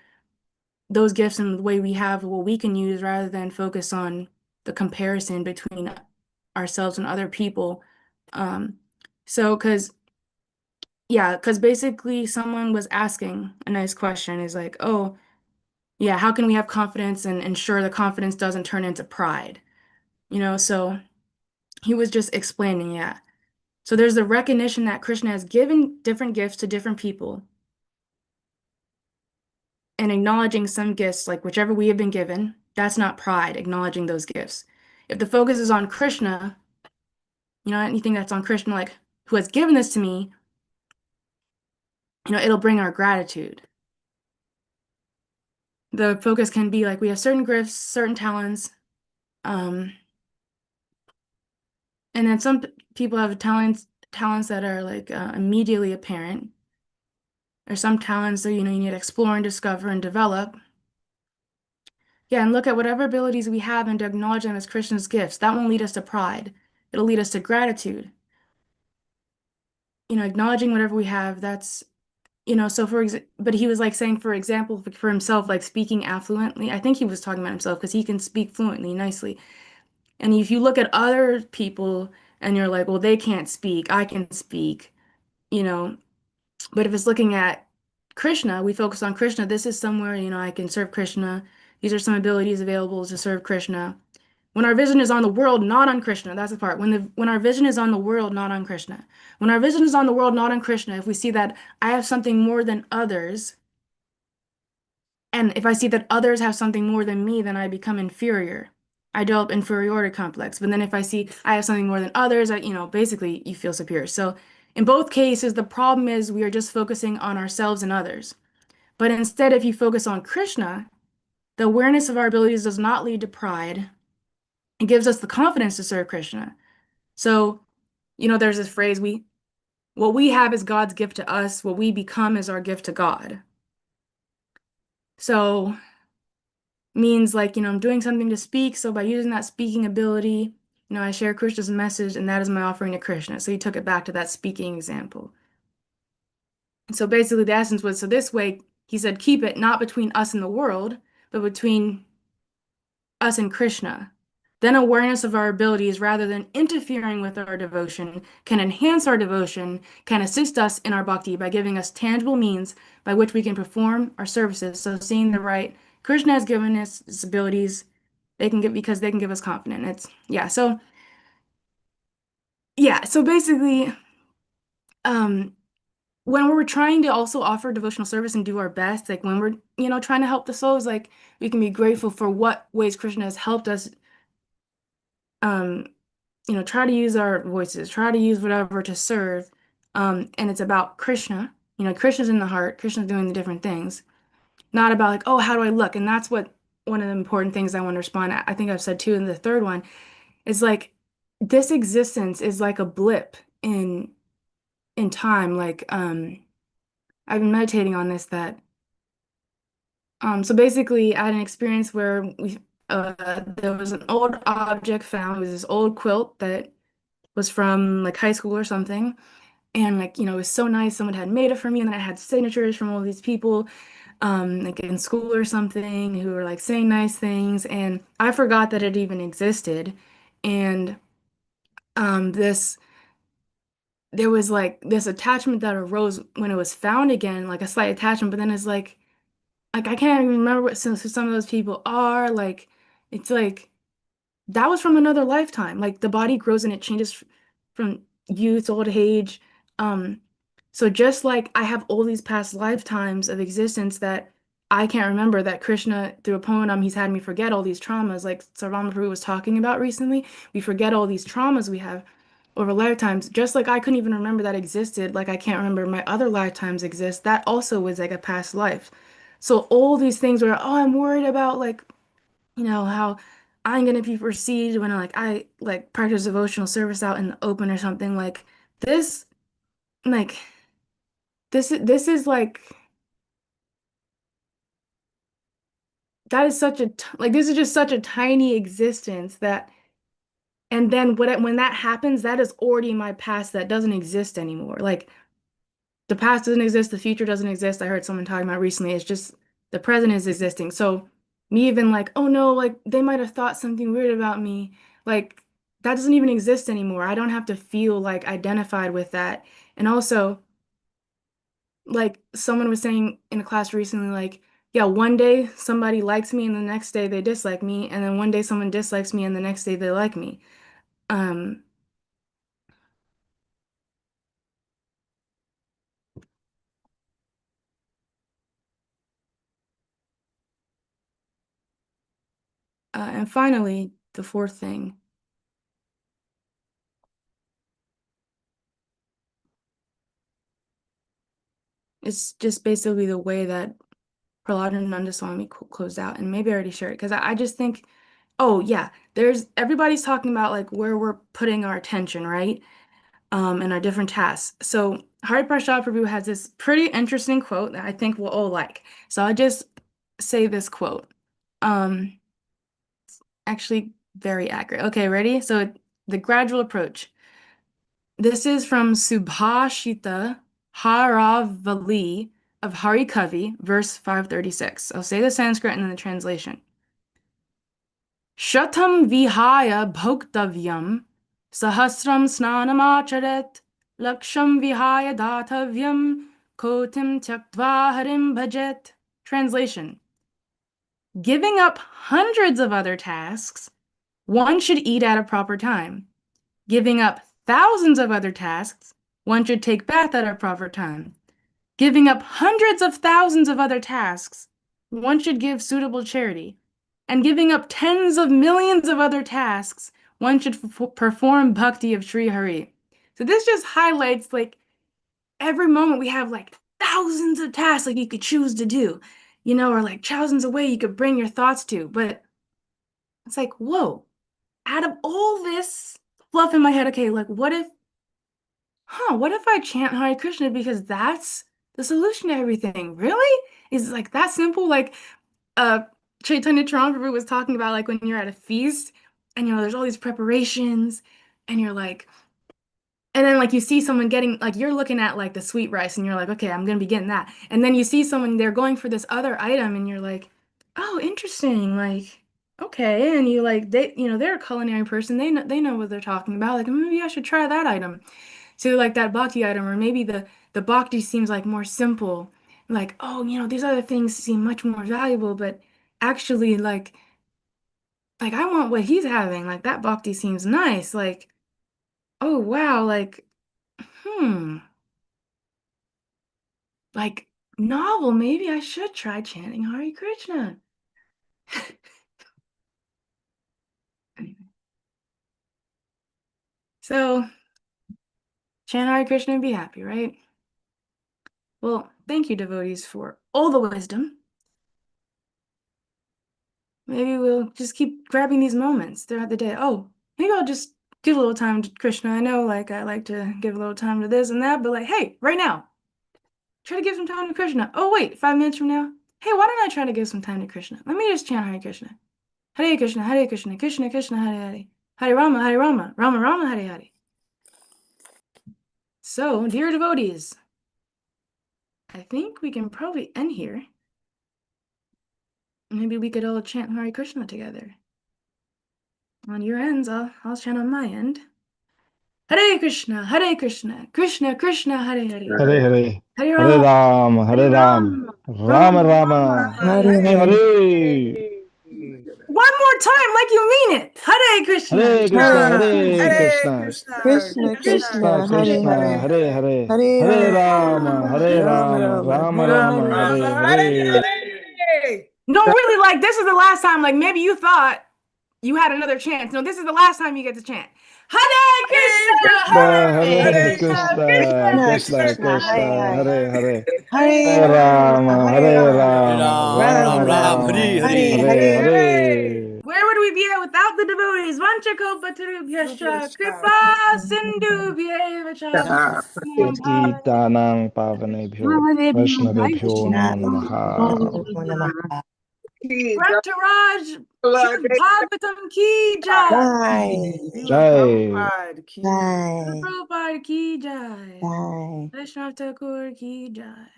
Speaker 1: those gifts and the way we have what we can use rather than focus on the comparison between ourselves and other people. So, because basically someone was asking a nice question is like, oh, yeah, how can we have confidence and ensure the confidence doesn't turn into pride? So he was just explaining, yeah. So there's the recognition that Krishna has given different gifts to different people and acknowledging some gifts, like whichever we have been given, that's not pride, acknowledging those gifts. If the focus is on Krishna, anything that's on Krishna, like who has given this to me, it'll bring our gratitude. The focus can be like we have certain gifts, certain talents, and then some people have talents that are like immediately apparent. There's some talents that you need to explore and discover and develop. Yeah, and look at whatever abilities we have and to acknowledge them as Krishna's gifts. That won't lead us to pride. It'll lead us to gratitude. Acknowledging whatever we have, that's, so but he was like saying, for example, for himself, like speaking affluently. I think he was talking about himself because he can speak fluently, nicely. And if you look at other people and you're like, well, they can't speak, I can speak, you know, but if it's looking at Krishna, we focus on Krishna. This is somewhere, I can serve Krishna. These are some abilities available to serve Krishna. When our vision is on the world, not on Krishna, that's the part. When our vision is on the world, not on Krishna. When our vision is on the world, not on Krishna, if we see that I have something more than others, and if I see that others have something more than me, then I become inferior. I develop inferiority complex. But then if I see I have something more than others, basically you feel superior. So in both cases, the problem is we are just focusing on ourselves and others. But instead, if you focus on Krishna, the awareness of our abilities does not lead to pride. It gives us the confidence to serve Krishna. So, there's this phrase, what we have is God's gift to us, what we become is our gift to God. So means like, I'm doing something to speak. So by using that speaking ability, I share Krishna's message and that is my offering to Krishna. So he took it back to that speaking example. So basically the essence was, so this way he said, keep it not between us and the world, but between us and Krishna. Then awareness of our abilities rather than interfering with our devotion can enhance our devotion, can assist us in our bhakti by giving us tangible means by which we can perform our services. So seeing the right, Krishna has given us his abilities, because they can give us confidence. So basically, when we're trying to also offer devotional service and do our best, like when we're, trying to help the souls, like we can be grateful for what ways Krishna has helped us try to use our voices, try to use whatever to serve. And it's about Krishna. Krishna's in the heart, Krishna's doing the different things. Not about like, oh, how do I look? And that's what one of the important things I want to respond. I think I've said too in the third one, is like this existence is like a blip in time. Like I've been meditating on this so basically I had an experience where there was an old object found. It was this old quilt that was from like high school or something. And like, it was so nice. Someone had made it for me, and then I had signatures from all these people, like in school or something, who were like saying nice things. And I forgot that it even existed. And this there was like this attachment that arose when it was found again, like a slight attachment, but then it's like I can't even remember what some of those people are. Like it's like that was from another lifetime. Like the body grows and it changes from youth, old age. Um, so just like I have all these past lifetimes of existence that I can't remember, that Krishna, through a poem, he's had me forget all these traumas, like Sarvama Prabhu was talking about recently. We forget all these traumas we have over lifetimes. Just like I couldn't even remember that existed, like I can't remember my other lifetimes exist. That also was like a past life. So all these things were, oh, I'm worried about like how I'm gonna be perceived when I like practice devotional service out in the open or something like this. Like this is like that is such a like this is just such a tiny existence that, and then when that happens, that is already my past that doesn't exist anymore. Like the past doesn't exist, the future doesn't exist. I heard someone talking about recently. It's just the present is existing. So me even like, oh no, like they might have thought something weird about me. Like that doesn't even exist anymore. I don't have to feel like identified with that. And also, like someone was saying in a class recently, like, yeah, one day somebody likes me and the next day they dislike me, and then one day someone dislikes me and the next day they like me. Um, and finally, the fourth thing. It's just basically the way that Prahlad and Nandaswami closed out, and maybe I already shared it because I just think, oh yeah, everybody's talking about like where we're putting our attention, right? And our different tasks. So Hari Prasad Prabhu has this pretty interesting quote that I think we'll all like. So I'll just say this quote. Actually very accurate. Okay, ready? So the gradual approach. This is from Subhashita Haravali of Hari Kavi, verse 536. I'll say the Sanskrit and then the translation. Shatam vihaya bhoktavyam sahasram snanamacharet laksham vihaya datavyam kotim tyaktva harim bhajet. Translation. Giving up hundreds of other tasks, one should eat at a proper time. Giving up thousands of other tasks, one should take bath at a proper time. Giving up hundreds of thousands of other tasks, one should give suitable charity. And giving up tens of millions of other tasks, one should perform bhakti of Sri Hari. So this just highlights like every moment we have like thousands of tasks like you could choose to do, or like thousands of ways you could bring your thoughts to. But it's like, whoa, out of all this fluff in my head, okay, like what if I chant Hare Krishna because that's the solution to everything? Really? Is it like that simple? Like Chaitanya Chamaprabhu was talking about like when you're at a feast and there's all these preparations and you're like, and then like you see someone getting like you're looking at like the sweet rice and you're like, okay, I'm gonna be getting that. And then you see someone they're going for this other item and you're like, oh, interesting, like okay, and you like they're a culinary person, they know what they're talking about, like maybe I should try that item. So like that bhakti item, or maybe the bhakti seems like more simple, like oh these other things seem much more valuable, but actually like I want what he's having, like that bhakti seems nice, like oh wow, like hmm like novel, maybe I should try chanting Hare Krishna. So chant Hare Krishna and be happy, right? Well, thank you, devotees, for all the wisdom. Maybe we'll just keep grabbing these moments throughout the day. Oh, maybe I'll just give a little time to Krishna. I know, like, I like to give a little time to this and that, but like, hey, right now, try to give some time to Krishna. Oh, wait, 5 minutes from now, hey, why don't I try to give some time to Krishna? Let me just chant Hare Krishna. Hare Krishna, Hare Krishna, Krishna Krishna, Hare Hare. Hare Rama, Rama Rama, Hare Hare. So, dear devotees, I think we can probably end here. Maybe we could all chant Hare Krishna together. On your ends, I'll chant on my end. Hare Krishna, Krishna Krishna, Hare Hare.
Speaker 2: Hare Hare.
Speaker 1: Hare
Speaker 2: Hare
Speaker 1: Rama,
Speaker 2: Ram, Hare Ram, Rama Rama,
Speaker 3: Hare
Speaker 2: Hare
Speaker 3: Hare.
Speaker 2: Hare.
Speaker 1: one more time, like you mean it. Hare Krishna,
Speaker 2: Hare Krishna, Hare
Speaker 6: Hare
Speaker 2: Krishna,
Speaker 6: Krishna,
Speaker 3: Krishna
Speaker 2: Krishna
Speaker 3: Krishna, Hare
Speaker 2: Krishna,
Speaker 3: Hare.
Speaker 2: Hare Hare,
Speaker 3: Hare
Speaker 2: Hare
Speaker 3: Rama,
Speaker 2: Rama, Hare
Speaker 3: Rama
Speaker 2: Rama,
Speaker 3: Rama,
Speaker 2: Rama
Speaker 3: Hare
Speaker 2: Rama,
Speaker 3: Hare.
Speaker 2: Hare
Speaker 6: Hare
Speaker 2: Hare.
Speaker 6: Hare.
Speaker 1: No, really, like this is the last time. Like maybe you thought you had another chance. No, this is the last time you get to chant. Hare Krishna,
Speaker 2: Hare
Speaker 6: Hare
Speaker 1: Krishna,
Speaker 6: Krishna,
Speaker 2: Krishna,
Speaker 3: Krishna
Speaker 2: Krishna
Speaker 3: Krishna, Hare
Speaker 2: Krishna,
Speaker 3: Hare.
Speaker 2: Hare Hare,
Speaker 3: Hare
Speaker 2: Hare
Speaker 3: Rama,
Speaker 2: Rama,
Speaker 3: Hare
Speaker 2: Hare
Speaker 3: Rama,
Speaker 2: Rama,
Speaker 3: Rama
Speaker 2: Rama
Speaker 3: Rama,
Speaker 2: Rama,
Speaker 3: Hare
Speaker 2: Hare
Speaker 3: Hare.
Speaker 2: Hare.
Speaker 1: Where would we be at without the devotees? Vanchakopatarubhyascha, kripa sindhubhyeva
Speaker 2: Gita nang pavanebhyo, Vaishnavebhyo
Speaker 3: Krishna,
Speaker 2: namo namaha.
Speaker 3: Namo Namaha.
Speaker 1: Gruntaraj
Speaker 6: Lord,
Speaker 1: Srimad Bhagavatam ki jai.
Speaker 3: Jai,
Speaker 6: Srila
Speaker 2: Jai.
Speaker 6: Prabhupada ki.
Speaker 3: Jai,
Speaker 1: Prabhupada ki jai.
Speaker 3: Jai.
Speaker 1: Vaishnav Thakur ki jai.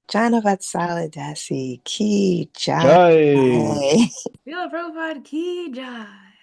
Speaker 11: Jana Vatsala Dasi, Ki Jai.
Speaker 2: Jai.
Speaker 1: Srila Prabhupada Ki Jai.